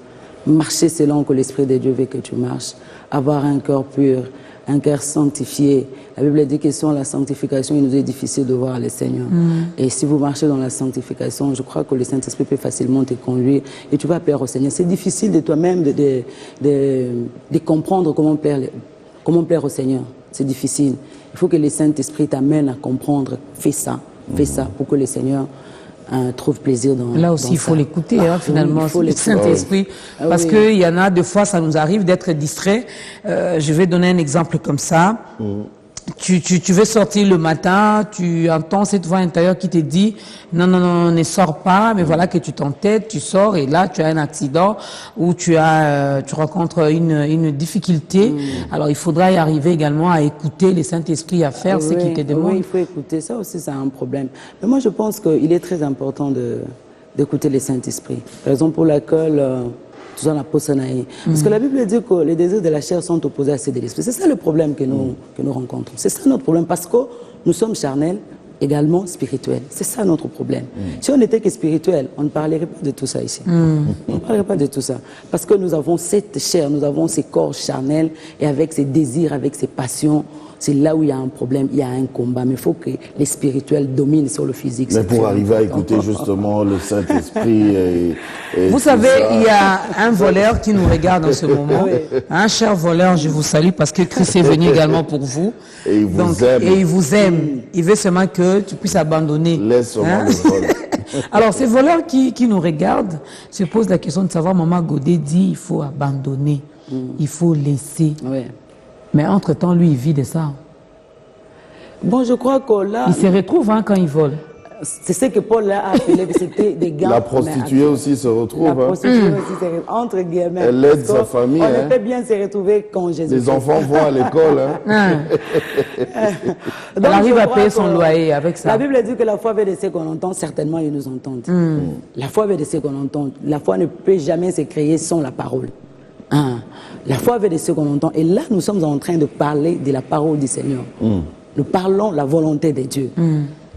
Marcher selon que l'Esprit de Dieu veut que tu marches. Avoir un cœur pur, un cœur sanctifié. La Bible dit que sans la sanctification, il nous est difficile de voir le Seigneur. Et si vous marchez dans la sanctification, je crois que le Saint-Esprit peut facilement te conduire et tu vas plaire au Seigneur. C'est difficile de toi-même de comprendre comment plaire au Seigneur. C'est difficile. Il faut que le Saint-Esprit t'amène à comprendre. Fais ça pour que le Seigneur trouve plaisir dans là aussi, il faut l'écouter, hein, finalement, le Saint-Esprit. Parce qu'il y en a, des fois, ça nous arrive d'être distrait. Je vais donner un exemple comme ça. Tu veux sortir le matin, tu entends cette voix intérieure qui te dit non, ne sors pas, mais voilà que tu t'entêtes, tu sors et là tu as un accident ou tu rencontres une difficulté. Alors il faudra y arriver également à écouter le Saint-Esprit, à faire ce qu'il te demande. Oui, il faut écouter, ça aussi c'est un problème. Mais moi je pense qu'il est très important d'écouter le Saint-Esprit. Raison pour laquelle tout ça n'a pas sonné. Parce que la Bible dit que les désirs de la chair sont opposés à ceux de l'esprit. C'est ça le problème que nous rencontrons. C'est ça notre problème parce que nous sommes charnels, également spirituels. C'est ça notre problème. Si on n'était que spirituel, on ne parlerait pas de tout ça ici. On ne parlerait pas de tout ça. Parce que nous avons cette chair, nous avons ces corps charnels et avec ces désirs, avec ces passions, c'est là où il y a un problème, il y a un combat. Mais il faut que les spirituels dominent sur le physique. Mais pour arriver à écouter justement le Saint-Esprit et Vous tout savez, ça. il y a un voleur qui nous regarde en ce moment. Un cher voleur, je vous salue parce que Christ est venu également pour vous. Et il vous aime. Et il vous aime. Il veut seulement que tu puisses abandonner. Laisse seulement le vol. Alors, ces voleurs qui nous regardent se posent la question de savoir, Maman Godet dit, il faut abandonner, il faut laisser. Oui. Mais entre-temps, lui, il vit de ça. Bon, je crois que là, Il se retrouve quand il vole. c'est ce que Paul a appelé, c'était des gants. La prostituée aussi se retrouve. La hein. prostituée aussi, c'est entre guillemets. Elle aide Parce sa qu'on- famille, On hein. était bien se retrouver quand Jésus. Les enfants vont à l'école. Hein. Elle arrive à payer son loyer avec ça. La Bible dit que la foi veut de ce qu'on entend, certainement ils nous entendent. La foi veut de ce qu'on entend. La foi ne peut jamais se créer sans la parole. Hein. La foi veut de ce qu'on entend. Et là, nous sommes en train de parler de la parole du Seigneur. Nous parlons la volonté de Dieu.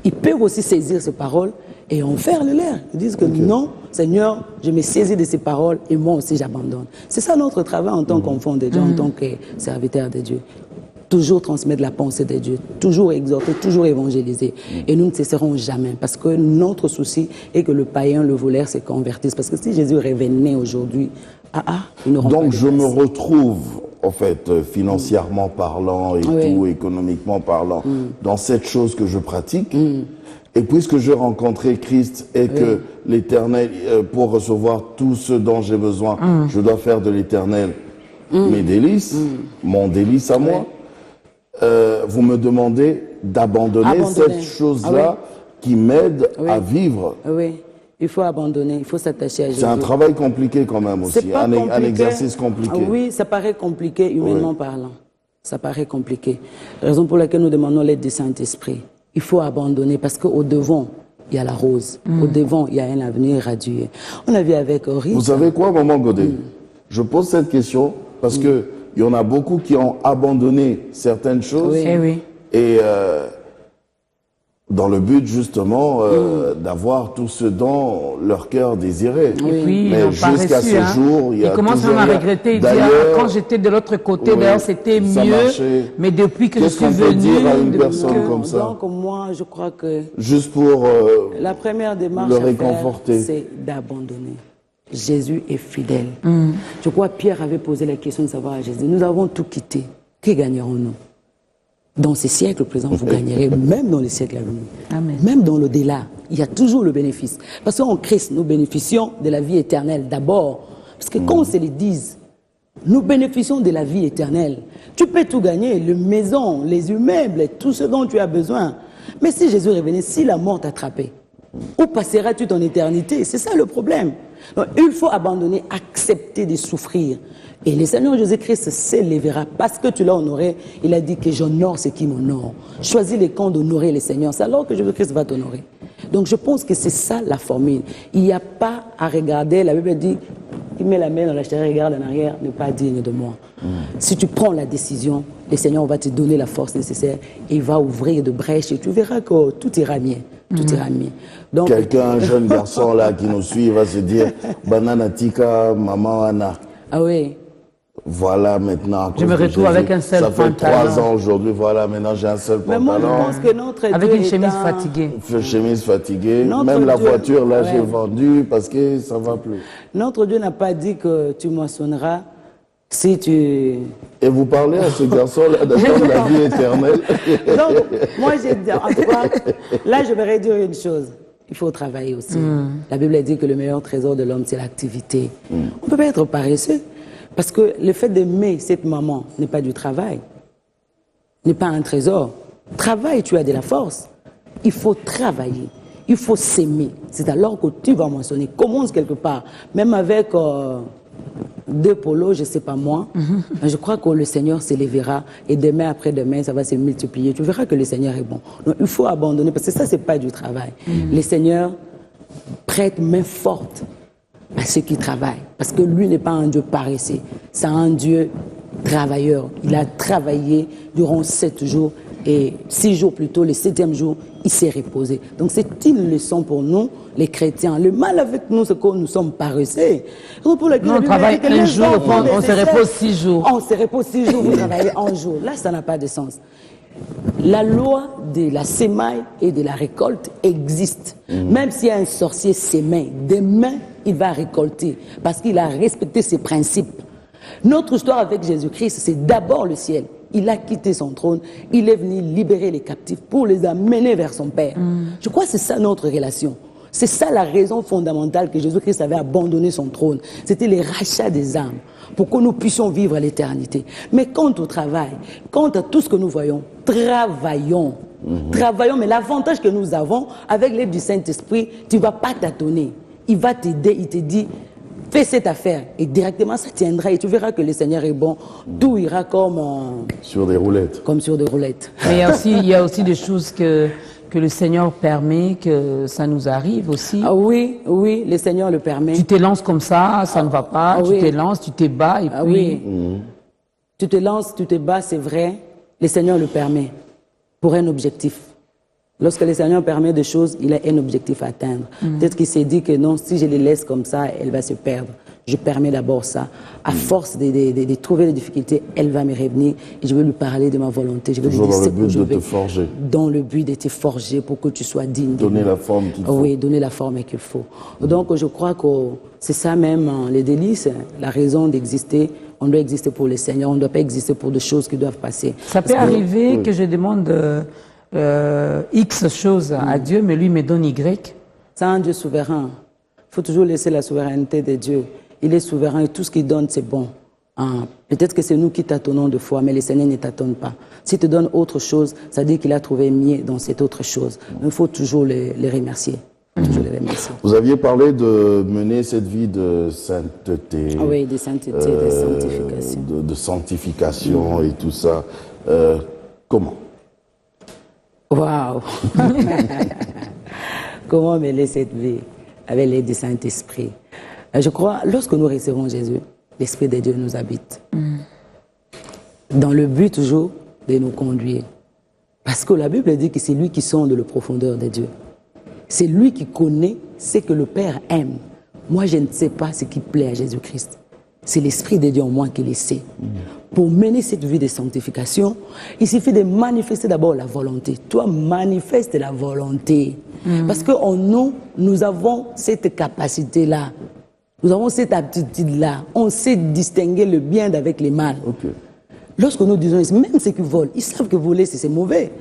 Ils peuvent aussi saisir ces paroles et en faire le leur. Ils disent que non, Seigneur, je me saisis de ces paroles et moi aussi j'abandonne. C'est ça notre travail en tant qu'enfant de Dieu, en tant que serviteur de Dieu. Toujours transmettre la pensée de Dieu, toujours exhorter, toujours évangéliser. Et nous ne cesserons jamais parce que notre souci est que le païen, le voleur se convertisse. Parce que si Jésus revenait aujourd'hui, ils n'auront pas Donc de je me place. retrouve, en fait, financièrement parlant et Oui. tout, économiquement parlant, dans cette chose que je pratique. Et puisque j'ai rencontré Christ et que l'Éternel, pour recevoir tout ce dont j'ai besoin, je dois faire de l'Éternel mes délices, mon délice à moi, vous me demandez d'abandonner Abandonner. cette chose-là qui m'aide à vivre. Oui, il faut abandonner, il faut s'attacher à Jésus. C'est un travail compliqué quand même aussi, C'est pas un compliqué. exercice compliqué. Ah oui, ça paraît compliqué, humainement parlant. Ça paraît compliqué. Raison pour laquelle nous demandons l'aide du Saint-Esprit. Il faut abandonner parce qu'au devant, il y a la rose. Au devant, il y a un avenir radieux. On a vu avec Henri. Vous savez quoi, Maman Godet? Je pose cette question parce que il y en a beaucoup qui ont abandonné certaines choses Oui. Eh oui. et dans le but justement d'avoir tout ce dont leur cœur désirait. Et puis, ils Mais n'ont pas jusqu'à reçu, ce hein. jour, il y a Ils commencent toujours même à rien. regretter. Ils disent, D'ailleurs, quand j'étais de l'autre côté, oui, d'ailleurs, c'était ça mieux. marchait. Mais depuis que je Qu'est-ce suis qu'on peut venu... dire à une depuis personne que- comme ça? Donc moi, je crois que Juste pour la première démarche le à faire, réconforter. c'est d'abandonner. Jésus est fidèle. Je crois que Pierre avait posé la question de savoir à Jésus, nous avons tout quitté. Que gagnerons-nous? Dans ces siècles présents, vous gagnerez, même dans les siècles à venir. Amen. Même dans l'au-delà, il y a toujours le bénéfice. Parce qu'en Christ, nous bénéficions de la vie éternelle d'abord. Parce que quand on se le dise, nous bénéficions de la vie éternelle. Tu peux tout gagner, les maisons, les immeubles, tout ce dont tu as besoin. Mais si Jésus revenait, si la mort t'attrapait, où passeras-tu ton éternité? C'est ça le problème. Donc, il faut abandonner, accepter de souffrir. Et le Seigneur Jésus-Christ s'élèvera parce que tu l'as honoré. Il a dit que j'honore ce qui m'honore. Choisis les camps d'honorer le Seigneur. C'est alors que Jésus-Christ va t'honorer. Donc je pense que c'est ça la formule. Il n'y a pas à regarder. La Bible dit, il met la main dans la chair, regarde en arrière, n'est pas digne de moi. Si tu prends la décision, le Seigneur va te donner la force nécessaire et il va ouvrir de brèches et tu verras que tout ira bien. Tout ira bien. Donc, quelqu'un, un jeune garçon là qui nous suit, va se dire Banana Tika, Maman Anna. ah oui. Voilà maintenant. à Je cause me de retrouve Jésus. avec un seul Ça fait pantalon. 3 ans aujourd'hui, voilà, maintenant j'ai un seul Mais moi, je pantalon. pense que notre Avec Dieu une est chemise un- fatiguée. Chemise fatiguée. Notre Même la Dieu- voiture, là, Ouais. j'ai vendu parce que ça va plus. Notre Dieu n'a pas dit que tu moissonneras si tu... Et vous parlez à ce garçon-là d'attendre la vie éternelle. Donc, moi, j'ai dit, en tout cas, là, je vais réduire une chose. Il faut travailler aussi. La Bible dit que le meilleur trésor de l'homme, c'est l'activité. On ne peut pas être paresseux. Parce que le fait d'aimer cette maman n'est pas du travail, n'est pas un trésor. Travaille, tu as de la force. Il faut travailler, il faut s'aimer. C'est alors que tu vas moissonner. Commence quelque part, même avec 2 polos, je ne sais pas moi. Je crois que le Seigneur s'élèvera et demain après-demain, ça va se multiplier. Tu verras que le Seigneur est bon. Donc, il faut abandonner parce que ça, ce n'est pas du travail. Le Seigneur prête main forte à ceux qui travaillent. Parce que lui n'est pas un Dieu paresseux, c'est un Dieu travailleur. Il a travaillé durant 7 jours Et 6 jours plus tôt, le 7e jour, il s'est reposé. Donc c'est une leçon pour nous, les chrétiens. Le mal avec nous, c'est que nous sommes paresseux. Nous, on travaille un jour, on se repose 6 jours. On se repose 6 jours, vous travaillez un jour. Là, ça n'a pas de sens. La loi de la semaille et de la récolte existe. Même s'il y a un sorcier sémé, demain, il va récolter parce qu'il a respecté ses principes. Notre histoire avec Jésus-Christ, c'est d'abord le ciel. Il a quitté son trône, il est venu libérer les captifs pour les amener vers son Père. Je crois que c'est ça notre relation. C'est ça la raison fondamentale que Jésus-Christ avait abandonné son trône. C'était le rachat des âmes pour que nous puissions vivre à l'éternité. Mais quant au travail, quant à tout ce que nous voyons, travaillons. Travaillons, mais l'avantage que nous avons, avec l'aide du Saint-Esprit, tu ne vas pas tâtonner. Il va t'aider, il te dit, fais cette affaire. Et directement, ça tiendra. Et tu verras que le Seigneur est bon. Tout ira comme... sur des roulettes. Comme sur des roulettes. Mais il y a aussi des choses que le Seigneur permet, que ça nous arrive aussi. Ah oui, oui, le Seigneur le permet. Tu t'élances comme ça ne va pas, tu t'élances, tu t'es bas et puis... Oui. Tu te lances, tu te bats, c'est vrai, le Seigneur le permet pour un objectif. Lorsque le Seigneur permet des choses, il a un objectif à atteindre. Peut-être qu'il s'est dit que non, si je les laisse comme ça, elle va se perdre. Je permets d'abord ça. À force de trouver des difficultés, elle va me revenir et je vais lui parler de ma volonté. Je vais toujours lui dire dans le but de te forger. Dans le but de te forger pour que tu sois digne. Donner la forme qu'il faut. Oui, donner la forme qu'il faut. Donc je crois que c'est ça même, les délices, la raison d'exister. On doit exister pour le Seigneur, on ne doit pas exister pour des choses qui doivent passer. Ça peut arriver que je demande X choses à Dieu, mais lui me donne Y. C'est un Dieu souverain. Il faut toujours laisser la souveraineté de Dieu. Il est souverain et tout ce qu'il donne, c'est bon. Peut-être que c'est nous qui tâtonnons de fois, mais le Seigneur ne tâtonne pas. S'il te donne autre chose, ça veut dire qu'il a trouvé mieux dans cette autre chose. Il faut toujours les remercier. Toujours les remercier. Vous aviez parlé de mener cette vie de sainteté. Ah oui, de sainteté, de sanctification. De sanctification et tout ça. Comment? Waouh! Comment mêler cette vie avec l'aide du Saint-Esprit? Je crois, lorsque nous recevons Jésus, l'Esprit de Dieu nous habite. Dans le but toujours de nous conduire. Parce que la Bible dit que c'est lui qui sonde le profondeur de Dieu. C'est lui qui connaît ce que le Père aime. Moi, je ne sais pas ce qui plaît à Jésus-Christ. C'est l'Esprit de Dieu en moi qui le sait. Pour mener cette vie de sanctification, il suffit de manifester d'abord la volonté. Toi, manifeste la volonté. Parce qu'en nous, nous avons cette capacité-là. Nous avons cette aptitude-là. On sait distinguer le bien d'avec le mal. Okay. Lorsque nous disons, même ceux qui volent, ils savent que voler, c'est mauvais.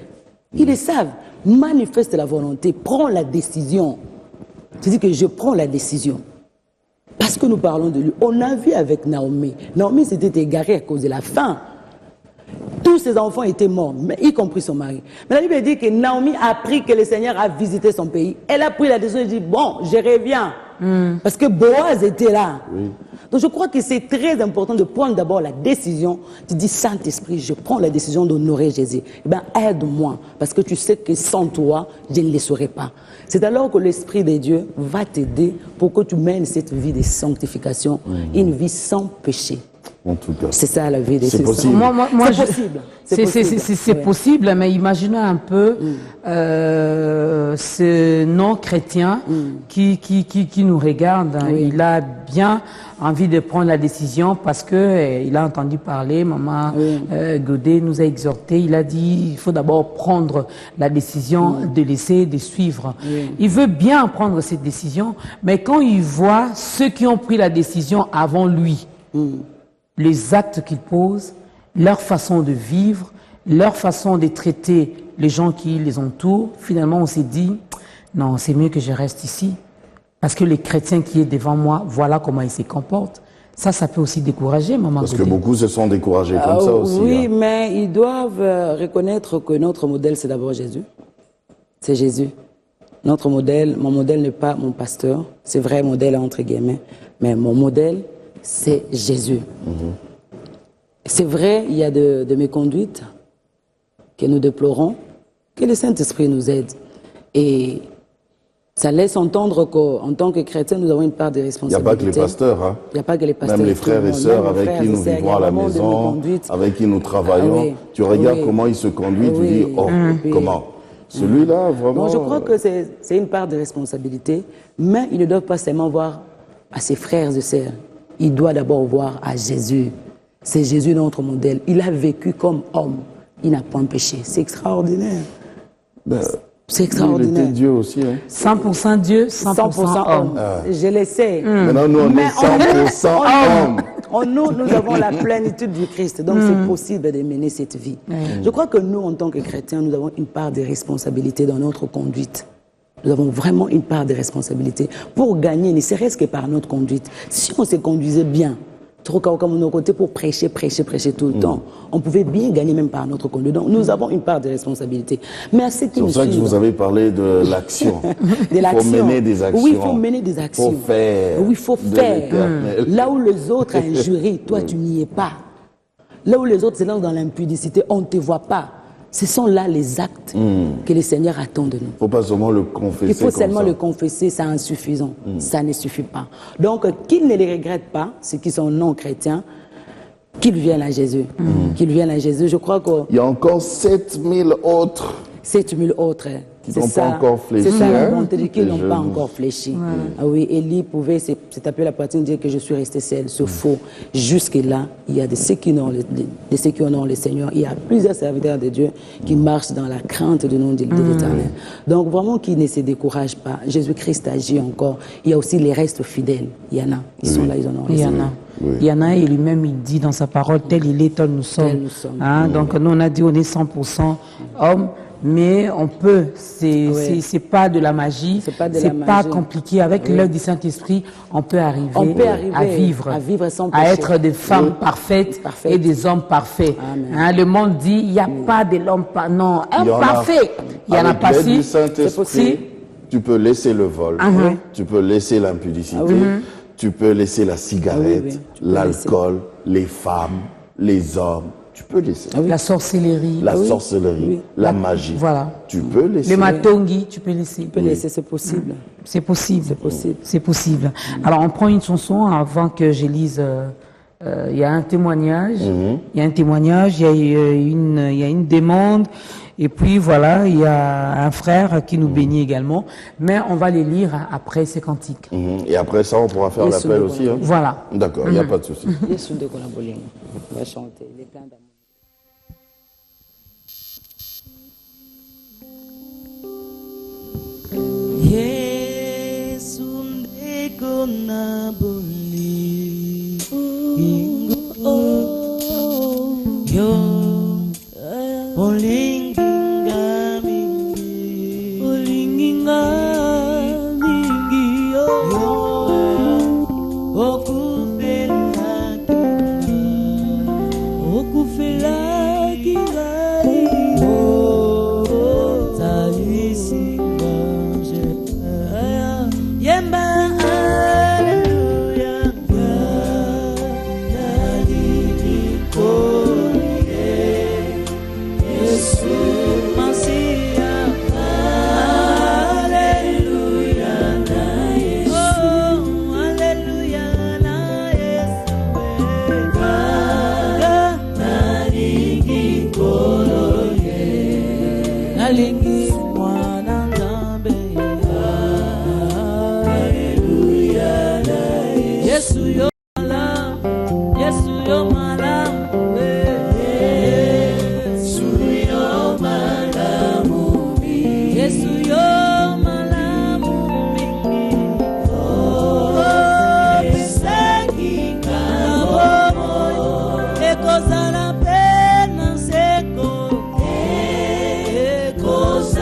Ils le savent. Manifeste la volonté. Prends la décision. Tu dis que je prends la décision. Parce que nous parlons de lui. On a vu avec Naomi. Naomi s'était égarée à cause de la faim. Tous ses enfants étaient morts, y compris son mari. Mais la Bible dit que Naomi a appris que le Seigneur a visité son pays. Elle a pris la décision et dit, bon, je reviens. Parce que Boaz était là. Oui. Donc je crois que c'est très important de prendre d'abord la décision. Tu dis, Saint-Esprit, je prends la décision d'honorer Jésus. Eh bien, aide-moi, parce que tu sais que sans toi, je ne le saurais pas. C'est alors que l'Esprit de Dieu va t'aider pour que tu mènes cette vie de sanctification, une vie sans péché. En tout cas. C'est ça la vie des C'est possible. C'est possible. C'est possible, mais imaginez un peu ce non-chrétien qui nous regarde. Oui. Il a bien envie de prendre la décision parce que il a entendu parler, maman Godet nous a exhorté. Il a dit il faut d'abord prendre la décision de laisser, de suivre. Il veut bien prendre cette décision, mais quand il voit ceux qui ont pris la décision avant lui, les actes qu'ils posent, leur façon de vivre, leur façon de traiter les gens qui les entourent, finalement on s'est dit, non, c'est mieux que je reste ici. Parce que les chrétiens qui est devant moi, voilà comment ils se comportent. Ça peut aussi décourager, maman. Parce que beaucoup se sont découragés comme ça aussi. Oui, hein. Mais ils doivent reconnaître que notre modèle, c'est d'abord Jésus. C'est Jésus. Notre modèle, mon modèle n'est pas mon pasteur, c'est vrai modèle entre guillemets, mais mon modèle, c'est Jésus. C'est vrai, il y a de mes conduites que nous déplorons, que le Saint-Esprit nous aide. Et Ça laisse entendre qu'en tant que chrétiens, nous avons une part de Il n'y a responsabilité. pas que les pasteurs, hein. Il n'y a pas que les pasteurs. Même les frères et sœurs avec qui nous vivons à la maison, avec qui nous travaillons. Oui. Tu regardes Oui. comment ils se conduisent, tu Oui. dis, oh, Oui. comment? Celui-là, vraiment... Donc je crois que c'est une part de responsabilité, mais ils ne doivent pas seulement voir à ses frères et sœurs. Il doit d'abord voir à Jésus. C'est Jésus notre modèle. Il a vécu comme homme. Il n'a point péché. C'est extraordinaire. Ben, C'est il extraordinaire. était Dieu aussi, hein. 100% Dieu, 100% homme. Je le sais. Maintenant, nous, on Mais est 100% hommes. En nous, nous avons la plénitude du Christ. Donc, c'est possible de mener cette vie. Je crois que nous, en tant que chrétiens, nous avons une part de responsabilité dans notre conduite. Nous avons vraiment une part de responsabilité pour gagner, ne serait-ce que par notre conduite. Si on se conduisait bien, trop comme de nos côtés pour prêcher tout le temps, on pouvait bien gagner même par notre conduite. Donc, nous avons une part de responsabilité. Mais à ceux qui C'est pour nous ça que je suivent, vous avais parlé de l'action. de l'action. Il faut mener des actions. Oui, il faut mener des actions. Faut faire. Oui, il faut de faire. l'éternel. Là où les autres injurient, toi, tu n'y es pas. Là où les autres se lancent dans l'impudicité, on ne te voit pas. Ce sont là les actes que le Seigneur attend de nous. Il ne faut pas seulement le confesser. Il faut comme seulement ça. le confesser, c'est insuffisant. Ça ne suffit pas. Donc, qu'ils ne les regrettent pas, ceux qui sont non chrétiens, qu'ils viennent à Jésus. Qu'ils viennent à Jésus. Je crois que Il y a encore 7000 autres 7000 autres. Qui n'ont pas encore fléchi, C'est ça la hein, bonté de qui les n'ont pas jeunes. encore fléchi. Ah oui, Élie pouvait se taper la poitrine et dire que je suis resté seul. C'est faux. Jusque-là, il y a de ceux qui honorent le Seigneur. Il y a plusieurs serviteurs de Dieu qui marchent dans la crainte du nom de l'Éternel. Donc vraiment, qu'ils ne se découragent pas. Jésus-Christ agit encore. Il y a aussi les restes fidèles. Il y en a. Ils sont là, ils honorent le Il y en Seigneur. a. Oui. Il y en a et lui-même il dit dans sa parole, tel il est, tel nous sommes. Tel nous sommes. Hein, donc nous on a dit on est 100% hommes, mais on peut, c'est pas de la magie, C'est pas de la c'est pas magie. compliqué. Avec l'œuvre du Saint-Esprit, on peut arriver, à vivre vivre sans à péché. être des femmes parfaites Parfaites. et des hommes parfaits. Amen. Hein, le monde dit il n'y a pas de l'homme non, Il y un en a. parfait. Il y en a Avec pas l'aide si. du C'est Saint-Esprit, possible. tu peux laisser le vol, tu peux laisser l'impudicité, tu peux laisser la cigarette, oui, tu peux l'alcool, les femmes, les hommes. Tu peux laisser. La sorcellerie, La sorcellerie, la magie. Voilà. Tu peux laisser. le matongi, tu peux laisser. Tu peux laisser, c'est possible. C'est possible. C'est possible. C'est possible. Alors, on prend une chanson avant que je lise. Il y a un témoignage. Il y a un témoignage. Il y a une demande. Et puis voilà, il y a un frère qui nous bénit également. Mais on va les lire après ces cantiques. Et après ça, on pourra faire Et l'appel sous- aussi. Hein. Voilà. D'accord, il n'y a pas de souci. Yesu de Kolaboling. On va chanter. Il est plein d'amour. Yesu ndiko na boli yo olinginga mingi yo okufela kingai zalisinga yemba haleluya Yesu Masia haleluya na Yesu haleluya na Yesu nalingi mwana nzambe haleluya na Yesu yo malamu Yesu yo malamu Yesu yo malamu Yesu yo malamu mingi bisaki kabomo ekozala pena seko ekozala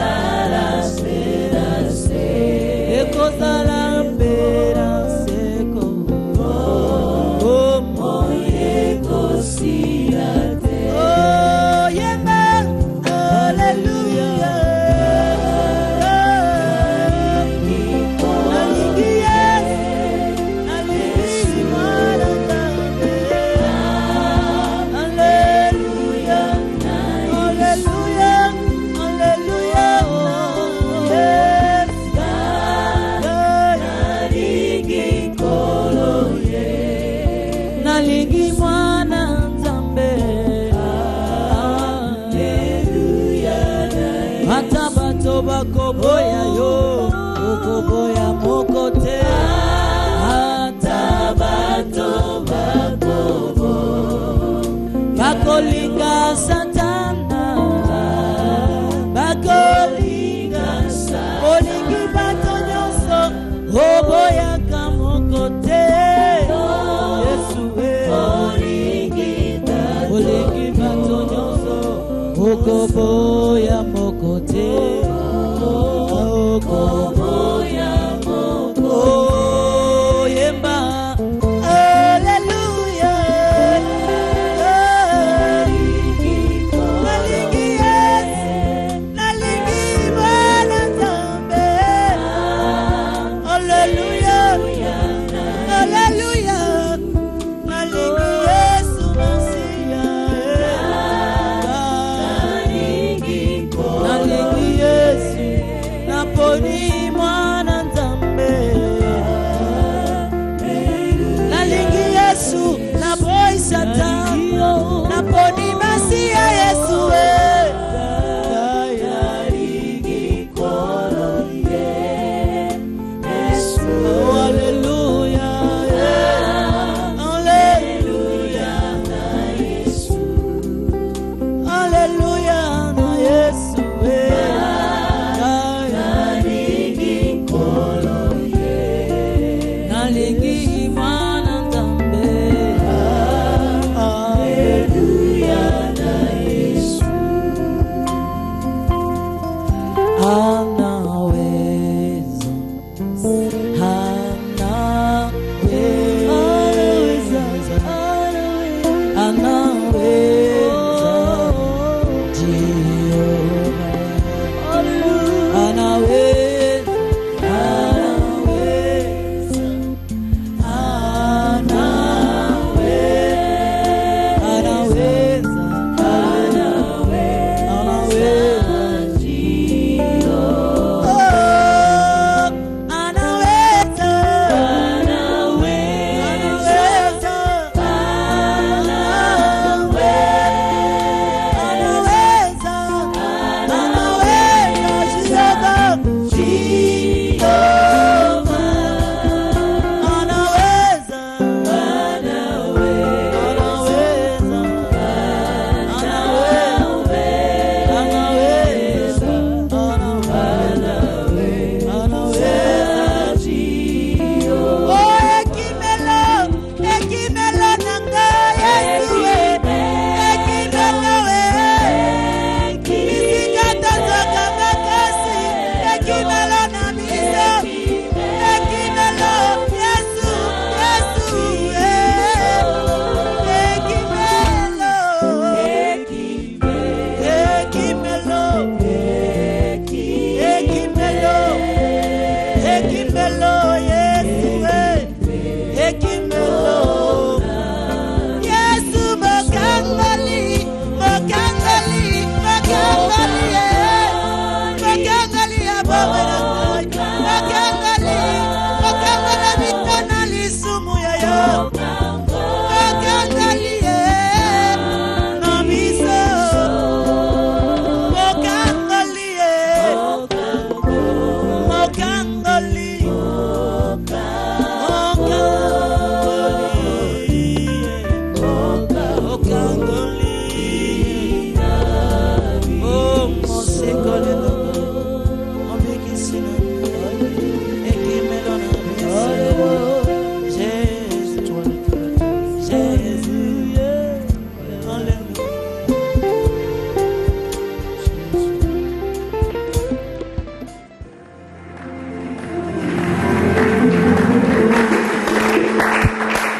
bakolinga satana bakolinga olingi bato nyonso oboyaka moko te Yesu olingi bato nyonso okoboya moko te okoboya moko yemba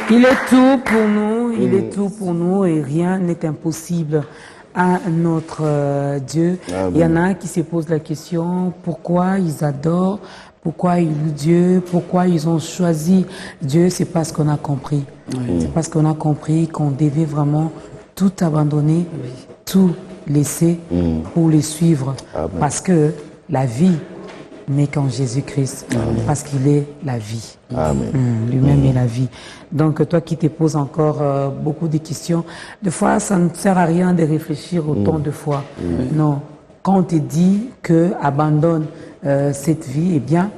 Il est tout pour nous, il est tout pour nous et rien n'est impossible à notre Dieu. Amen. Il y en a qui se posent la question, pourquoi ils adorent, pourquoi ils louent Dieu, pourquoi ils ont choisi Dieu, c'est parce qu'on a compris. C'est parce qu'on a compris qu'on devait vraiment tout abandonner, tout laisser pour les suivre. Amen. Parce que la vie n'est qu'en Jésus-Christ, parce qu'il est la vie. Amen. Lui-même est la vie. Donc toi qui te poses encore beaucoup de questions, des fois ça ne sert à rien de réfléchir autant de fois. Non, quand on te dit que abandonne cette vie, eh bien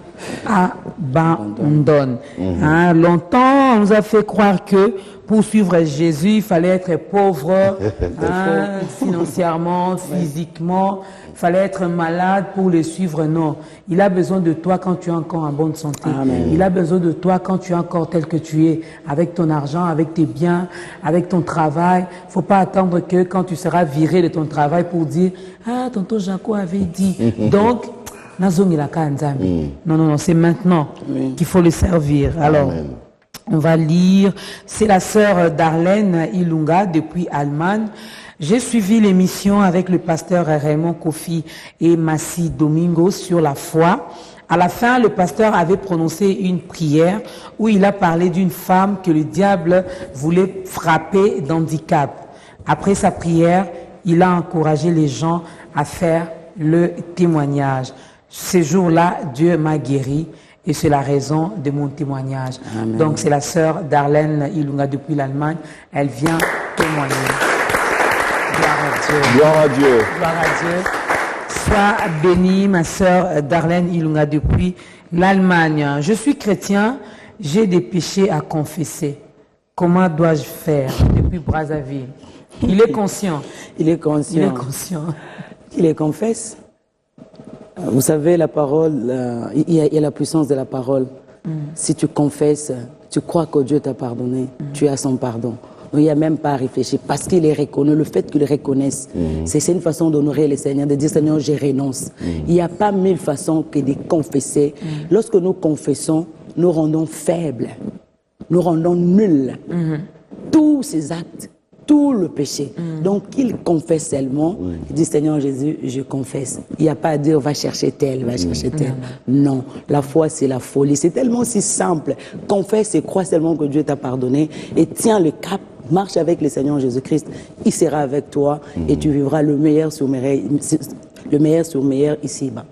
abandonne. Hein, longtemps, on nous a fait croire que pour suivre Jésus, il fallait être pauvre financièrement, physiquement. Il fallait être malade pour le suivre. Non. Il a besoin de toi quand tu es encore en bonne santé. Amen. Il a besoin de toi quand tu es encore tel que tu es, avec ton argent, avec tes biens, avec ton travail. Il ne faut pas attendre que quand tu seras viré de ton travail pour dire « Ah, tonton Jaco avait dit. » Donc, non, c'est maintenant qu'il faut le servir. Alors, Amen. on va lire. C'est la sœur Darlène Ilunga depuis Allemagne. J'ai suivi l'émission avec le pasteur Raymond Kofi et Massi Domingo sur la foi. À la fin, le pasteur avait prononcé une prière où il a parlé d'une femme que le diable voulait frapper d'handicap. Après sa prière, il a encouragé les gens à faire le témoignage. Ces jours-là, Dieu m'a guéri et c'est la raison de mon témoignage. Amen. Donc, c'est la sœur Darlène Ilunga depuis l'Allemagne. Elle vient témoigner. Gloire à Dieu. Gloire à Dieu. Gloire à Dieu. Sois bénie, ma sœur Darlène Ilunga depuis l'Allemagne. Je suis chrétien, j'ai des péchés à confesser. Comment dois-je faire depuis Brazzaville? Il est conscient. Il est conscient. Il est conscient. Il les confesse. Vous savez, la parole, il y a la puissance de la parole. Si tu confesses, tu crois que Dieu t'a pardonné, tu as son pardon. Donc, il n'y a même pas à réfléchir parce qu'il est reconnu. Le fait qu'il le reconnaisse, c'est une façon d'honorer le Seigneur, de dire Seigneur, je renonce. Il n'y a pas mille façons que de confesser. Lorsque nous confessons, nous rendons faibles, nous rendons nuls tous ces actes, tout le péché. Donc, il confesse seulement. Il dit, Seigneur Jésus, je confesse. Il n'y a pas à dire, va chercher tel, va chercher tel. Non, la foi, c'est la folie. C'est tellement si simple. Confesse et crois seulement que Dieu t'a pardonné et tiens le cap. Marche avec le Seigneur Jésus-Christ. Il sera avec toi et tu vivras le meilleur sur meilleur ici-bas.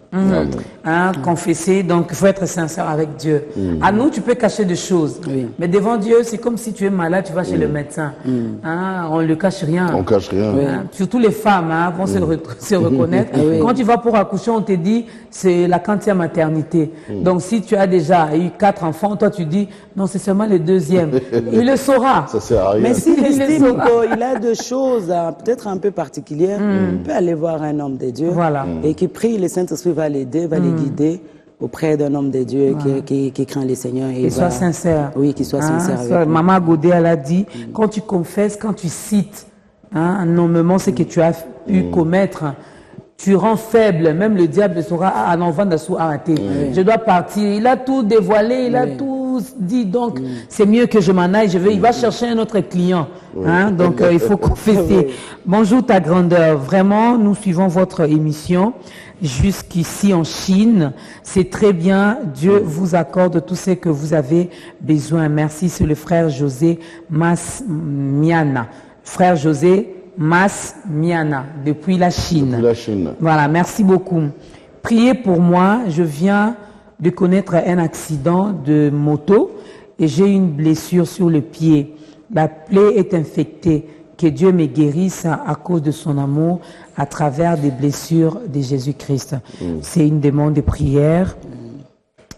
Confesser, donc il faut être sincère avec Dieu. À nous, tu peux cacher des choses, mais devant Dieu, c'est comme si tu es malade, tu vas chez le médecin. On ne cache rien. On cache rien. Surtout les femmes vont se reconnaître. Quand tu vas pour accoucher, on te dit c'est la 40e maternité. Donc si tu as déjà eu 4 enfants, toi tu dis non, c'est seulement le 2e. Il le saura. Ça sert à rien. Mais s'il estime qu'il a des choses peut-être un peu particulières, il peut aller voir un homme de Dieu et qui prie, le Saint-Esprit va l'aider, va les guider auprès d'un homme de Dieu qui craint le Seigneur. Qu'il soit sincère. Oui, qu'il soit sincère. Avec Maman Godet, elle a dit, quand tu confesses, quand tu cites nommément ce que tu as pu commettre, tu rends faible, même le diable sera un enfant de sous arrêté. Je dois partir. Il a tout dévoilé, il a tout dit. Donc, c'est mieux que je m'en aille. Il va chercher un autre client. Donc, il faut confesser. Bonjour ta grandeur. Vraiment, nous suivons votre émission jusqu'ici en Chine. C'est très bien. Dieu vous accorde tout ce que vous avez besoin. Merci. C'est le frère José Masmiana. Frère José Masmiana, depuis la Chine. Depuis la Chine. Voilà, merci beaucoup. Priez pour moi, je viens de connaître un accident de moto et j'ai une blessure sur le pied. La plaie est infectée. Que Dieu me guérisse à cause de son amour à travers des blessures de Jésus-Christ. C'est une demande de prière.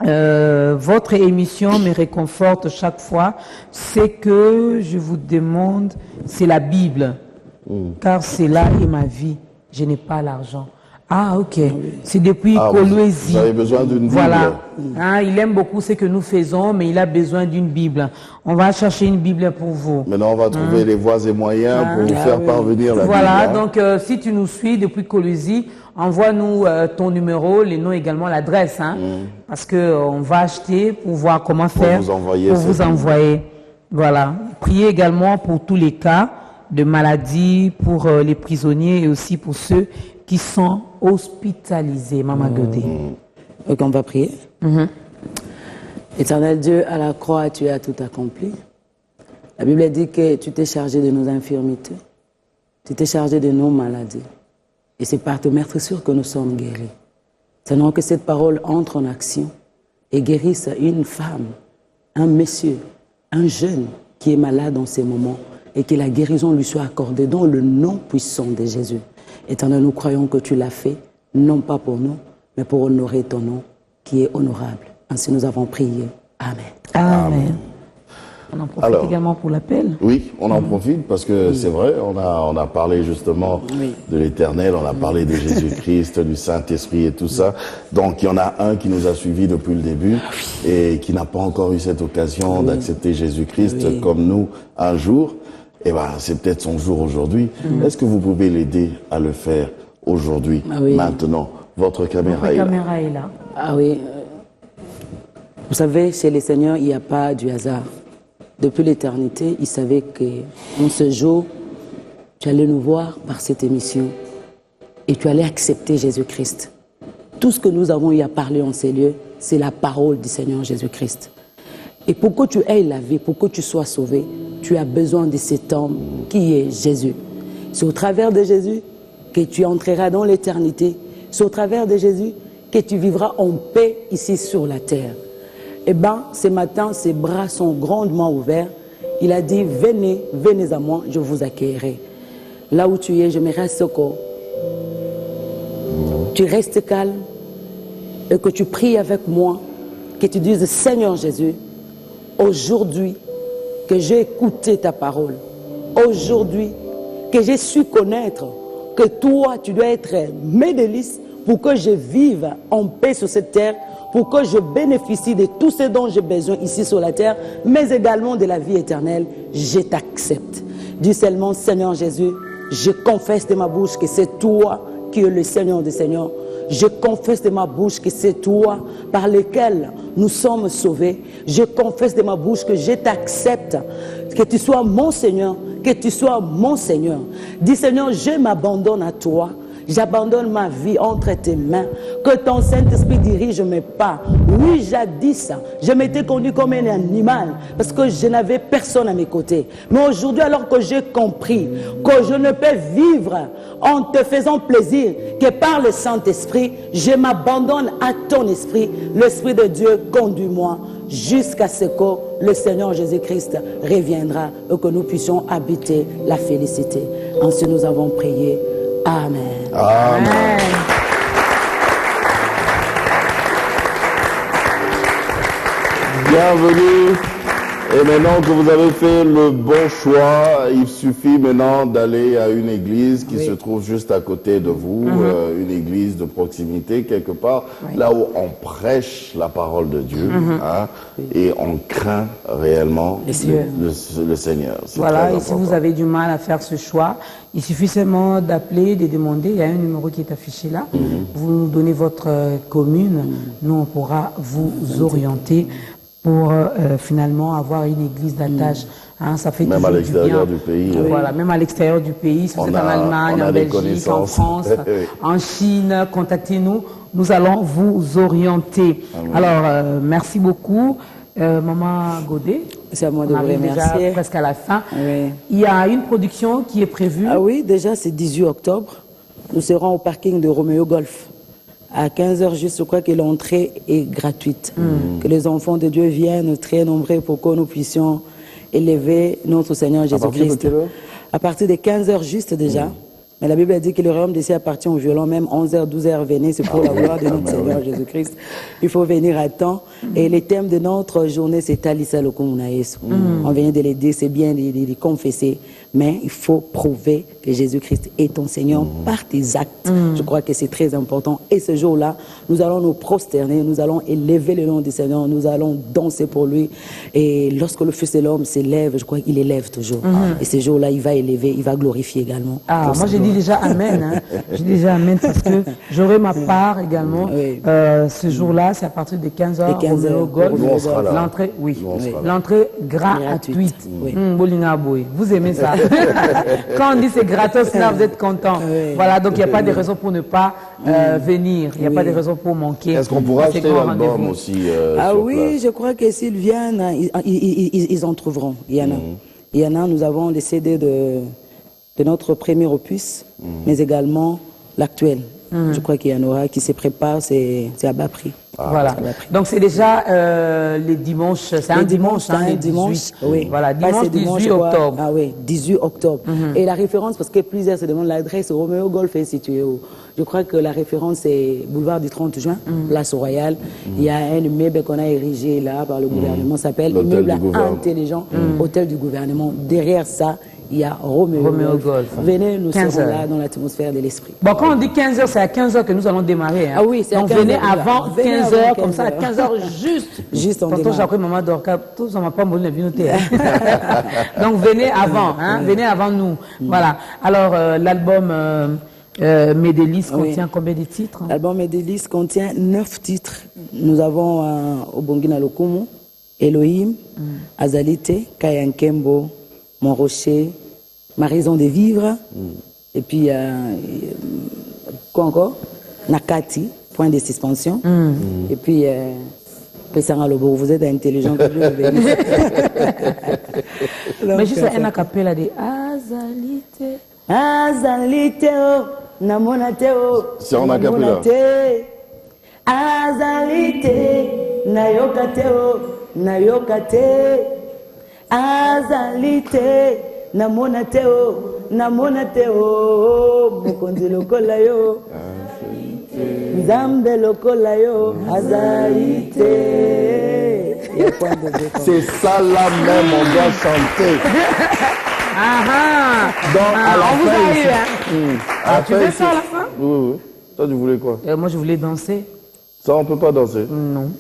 Votre émission me réconforte chaque fois. C'est que je vous demande, c'est la Bible. Car c'est là et ma vie. Je n'ai pas l'argent. Ah, ok. C'est depuis Kolwezi. Vous avez besoin d'une Bible. Voilà. Il aime beaucoup ce que nous faisons, mais il a besoin d'une Bible. On va chercher une Bible pour vous. Maintenant, on va trouver les voies et moyens pour vous faire parvenir la Bible. Voilà. Donc, si tu nous suis depuis Kolwezi, envoie-nous ton numéro, les noms également, l'adresse. Parce qu'on va acheter pour voir comment faire. Pour vous envoyer. Voilà. Priez également pour tous les cas de maladies, pour les prisonniers et aussi pour ceux qui sont hospitalisés. Maman Godé. Donc on va prier. Éternel Dieu, à la croix, tu as tout accompli. La Bible dit que tu t'es chargé de nos infirmités. Tu t'es chargé de nos maladies. Et c'est par te mettre sûr que nous sommes guéris. Seigneur, que cette parole entre en action et guérisse une femme, un monsieur, un jeune qui est malade en ces moments et que la guérison lui soit accordée dans le nom puissant de Jésus. Éternel, nous croyons que tu l'as fait, non pas pour nous, mais pour honorer ton nom qui est honorable. Ainsi nous avons prié. Amen. Amen. On en profite Alors, également pour l'appel. Oui, on en profite parce que c'est vrai, on a parlé justement de l'Éternel, on a parlé de Jésus-Christ, du Saint-Esprit et tout ça. Donc il y en a un qui nous a suivis depuis le début et qui n'a pas encore eu cette occasion d'accepter Jésus-Christ comme nous un jour. Eh ben, c'est peut-être son jour aujourd'hui. Est-ce que vous pouvez l'aider à le faire aujourd'hui, maintenant? Votre caméra est là. Ah oui. Vous savez, chez les Seigneurs, il n'y a pas du hasard. Depuis l'éternité, il savait qu'en ce jour, tu allais nous voir par cette émission et tu allais accepter Jésus-Christ. Tout ce que nous avons eu à parler en ces lieux, c'est la parole du Seigneur Jésus-Christ. Et pour que tu aies la vie, pour que tu sois sauvé, tu as besoin de cet homme qui est Jésus. C'est au travers de Jésus que tu entreras dans l'éternité. C'est au travers de Jésus que tu vivras en paix ici sur la terre. Eh bien, ce matin, ses bras sont grandement ouverts. Il a dit, venez, venez à moi, je vous accueillerai. Là où tu es, j'aimerais à ce que tu restes calme et que tu pries avec moi, que tu dises, Seigneur Jésus, aujourd'hui que j'ai écouté ta parole, aujourd'hui que j'ai su connaître que toi, tu dois être mes délices pour que je vive en paix sur cette terre, pour que je bénéficie de tout ce dont j'ai besoin ici sur la terre, mais également de la vie éternelle, je t'accepte. Dis seulement, Seigneur Jésus, je confesse de ma bouche que c'est toi qui es le Seigneur des Seigneurs. Je confesse de ma bouche que c'est toi par lequel nous sommes sauvés. Je confesse de ma bouche que je t'accepte, que tu sois mon Seigneur, que tu sois mon Seigneur. Dis Seigneur, je m'abandonne à toi. J'abandonne ma vie entre tes mains. Que ton Saint-Esprit dirige mes pas. Oui, jadis, je m'étais conduit comme un animal parce que je n'avais personne à mes côtés. Mais aujourd'hui, alors que j'ai compris que je ne peux vivre en te faisant plaisir que par le Saint-Esprit, je m'abandonne à ton esprit. L'Esprit de Dieu, conduis-moi jusqu'à ce que le Seigneur Jésus-Christ reviendra et que nous puissions habiter la félicité. Ainsi, nous avons prié. Amen. Amen. Bienvenue. Et maintenant que vous avez fait le bon choix, il suffit maintenant d'aller à une église qui se trouve juste à côté de vous, une église de proximité quelque part, là où on prêche la parole de Dieu et on craint réellement le Seigneur. Voilà, et si vous avez du mal à faire ce choix, il suffit seulement d'appeler, de demander, il y a un numéro qui est affiché là, vous nous donnez votre commune, nous on pourra vous orienter pour finalement avoir une église d'attache. Hein, ça fait même à l'extérieur du pays. Voilà, même à l'extérieur du pays, si vous êtes en Allemagne, en Belgique, en France, en Chine, contactez-nous, nous allons vous orienter. Alors, merci beaucoup. Maman Godet, c'est à moi de vous remercier. Déjà presque à la fin. Il y a une production qui est prévue. Ah oui, déjà c'est 18 octobre. Nous serons au parking de Roméo Golf. À 15h juste, je crois que l'entrée est gratuite. Que les enfants de Dieu viennent très nombreux pour que nous puissions élever notre Seigneur Jésus-Christ. À partir de 15h juste déjà. Mais la Bible dit que le royaume des cieux appartient aux violents, même 11h, 12h, venez, c'est pour la gloire de notre Seigneur Jésus-Christ. Il faut venir à temps. Et le thème de notre journée, c'est Talisa Lokunaesu. On vient de l'aider, c'est bien de confesser. Mais il faut prouver que Jésus-Christ est ton Seigneur par tes actes. Je crois que c'est très important. Et ce jour-là, nous allons nous prosterner, nous allons élever le nom du Seigneur, nous allons danser pour lui. Et lorsque le Fils de l'homme s'élève, je crois qu'il élève toujours. Et ce jour-là, il va élever, il va glorifier également. Ah, moi j'ai dit déjà Amen. Hein. J'ai dit déjà Amen parce que j'aurai ma part également. Ce jour-là, c'est à partir de 15h. L'entrée, l'entrée gratuite. Vous aimez ça? Quand on dit c'est gratos, là vous êtes content. Voilà, donc il n'y a pas de raison pour ne pas venir. Il n'y a pas de raison pour manquer. Est-ce qu'on pourra acheter l'album aussi sur place? Je crois que s'ils viennent, ils en trouveront. Il y en a, nous avons les CD de notre premier opus, mais également l'actuel. Je crois qu'il y en aura qui se préparent, c'est à bas prix. Voilà. Donc c'est déjà les dimanches, c'est un dimanche, hein, un dimanche, oui. Voilà, C'est dimanche 18 octobre. Ah oui, 18 octobre. Et la référence, parce que plusieurs se demandent l'adresse, Roméo Golf est situé où? Je crois que la référence est boulevard du 30 juin, place Royale. Il y a un immeuble qu'on a érigé là par le gouvernement, s'appelle immeuble intelligent, hôtel du gouvernement. Derrière ça, il y a Roméo Golf. Venez, nous sommes là dans l'atmosphère de l'esprit. Bon, quand on dit 15h, c'est à 15h que nous allons démarrer. Hein. Ah oui, c'est à 15h. Donc venez avant 15h, comme ça, à 15h juste. Juste en Tantôt, j'ai appris maman d'Orca, tout ça m'a pas moulu de noter. Donc venez avant, hein, venez avant nous. Voilà. Alors, l'album Médélis contient combien de titres? L'album Médélis contient 9 titres. Nous avons Obongina Lokumu, Elohim, Azalité, Kayankembo, Mon Rocher, Ma raison de vivre, et puis quoi encore? Nakati, point de suspension, et puis Pessara Lobo, vous êtes intelligent que Dieu vous bénisse. Mais juste un acapella de Azalité. Azalité, oh, namonate, oh, c'est en acapella. Azalité, nayokate, oh, nayokate. Azalité, namonate, oh, namonate, oh, mokonzi lokola yo. Nzambe lokola yo, Azalité. C'est ça là même, on doit chanter. Donc, à la on vous fin, a eu, ici- hein. Tu veux ça à la fin? Oui. Toi, tu voulais quoi? Moi, je voulais danser. Ça, on peut pas danser. Non.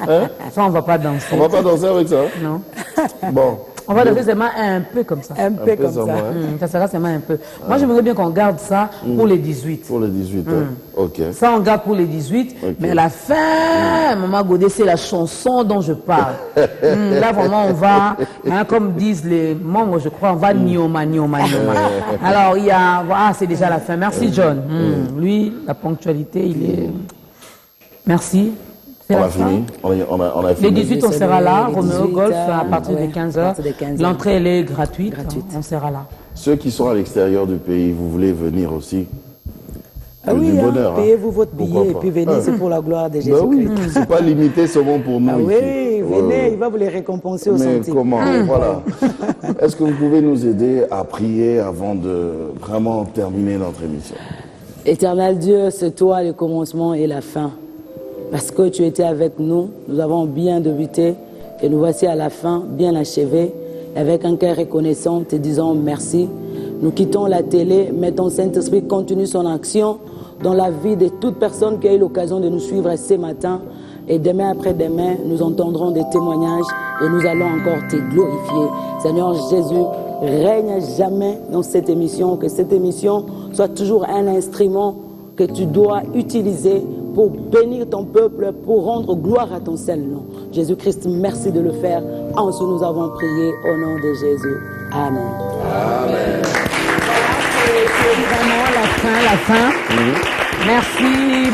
Hein? Ça, on va pas danser. On va pas danser avec ça? Non. Bon. On va danser seulement un peu comme ça. Un peu comme ça. moi, hein. Ça sera seulement un peu. Moi, j'aimerais bien qu'on garde ça pour les 18. Pour les 18 ans. Ok. Ça, on garde pour les 18. Ok. Mais à la fin, Maman Godé, c'est la chanson dont je parle. Là, vraiment, on va, hein, comme disent les membres, je crois, on va nioma. Alors, il y a, voilà, c'est déjà la fin. Merci, John. Lui, la ponctualité, il est... Merci. C'est On la a fin. fini. On a Les fini. 18, on sera là. Les Roméo 18, Golf, à partir ouais, de 15h. à partir de 15h. L'entrée, elle est gratuite. Gratuite. On sera là. Ceux qui sont à l'extérieur du pays, vous voulez venir aussi? Ah oui, du bonheur. payez-vous votre Pourquoi billet et pas? puis venez, c'est pour la gloire de Ben Jésus-Christ. oui, c'est pas limité seulement pour nous Ah ici. oui, venez, Ouais. il va vous les récompenser au Mais centime. comment? Voilà. Est-ce que vous pouvez nous aider à prier avant de vraiment terminer notre émission? Éternel Dieu, c'est toi le commencement et la fin. Parce que tu étais avec nous, nous avons bien débuté et nous voici à la fin, bien achevé, avec un cœur reconnaissant, te disant merci. Nous quittons la télé, mais ton Saint-Esprit continue son action dans la vie de toute personne qui a eu l'occasion de nous suivre ce matin. Et demain après-demain, nous entendrons des témoignages et nous allons encore te glorifier. Seigneur Jésus, règne à jamais dans cette émission, que cette émission soit toujours un instrument que tu dois utiliser pour bénir ton peuple, pour rendre gloire à ton seul nom. Jésus-Christ, merci de le faire. En ce nous avons prié au nom de Jésus. Amen. C'est vraiment la fin.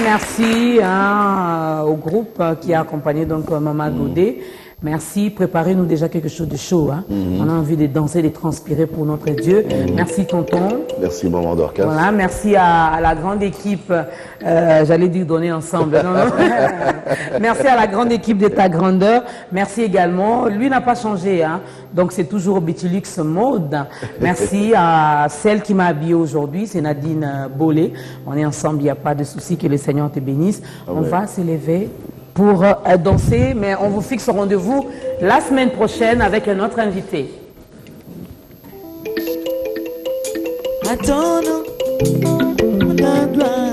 Merci hein, au groupe qui a accompagné donc Maman Godé. Merci, préparez-nous déjà quelque chose de chaud. Hein. On a envie de danser, de transpirer pour notre Dieu. Merci tonton. Merci Maman Dorcas. Voilà, merci à la grande équipe, j'allais dire donner ensemble. Non. Merci à la grande équipe de ta grandeur. Merci également. Lui n'a pas changé, hein. Donc c'est toujours Betulux Mode. Merci à celle qui m'a habillée aujourd'hui, c'est Nadine Bolé. On est ensemble, il n'y a pas de souci, que le Seigneur te bénisse. On va s'élever pour danser, mais on vous fixe rendez-vous la semaine prochaine avec un autre invité. Attends, la gloire.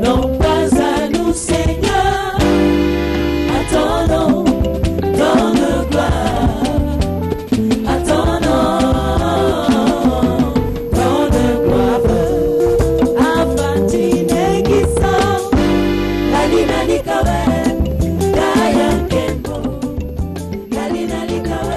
Non pas à nous, Seigneur. Attendons, donne gloire. Attendons, donne gloire. Afatine qui sort, la lina ni kawe, kaya kembo, la lina ni kawe.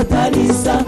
Talisa,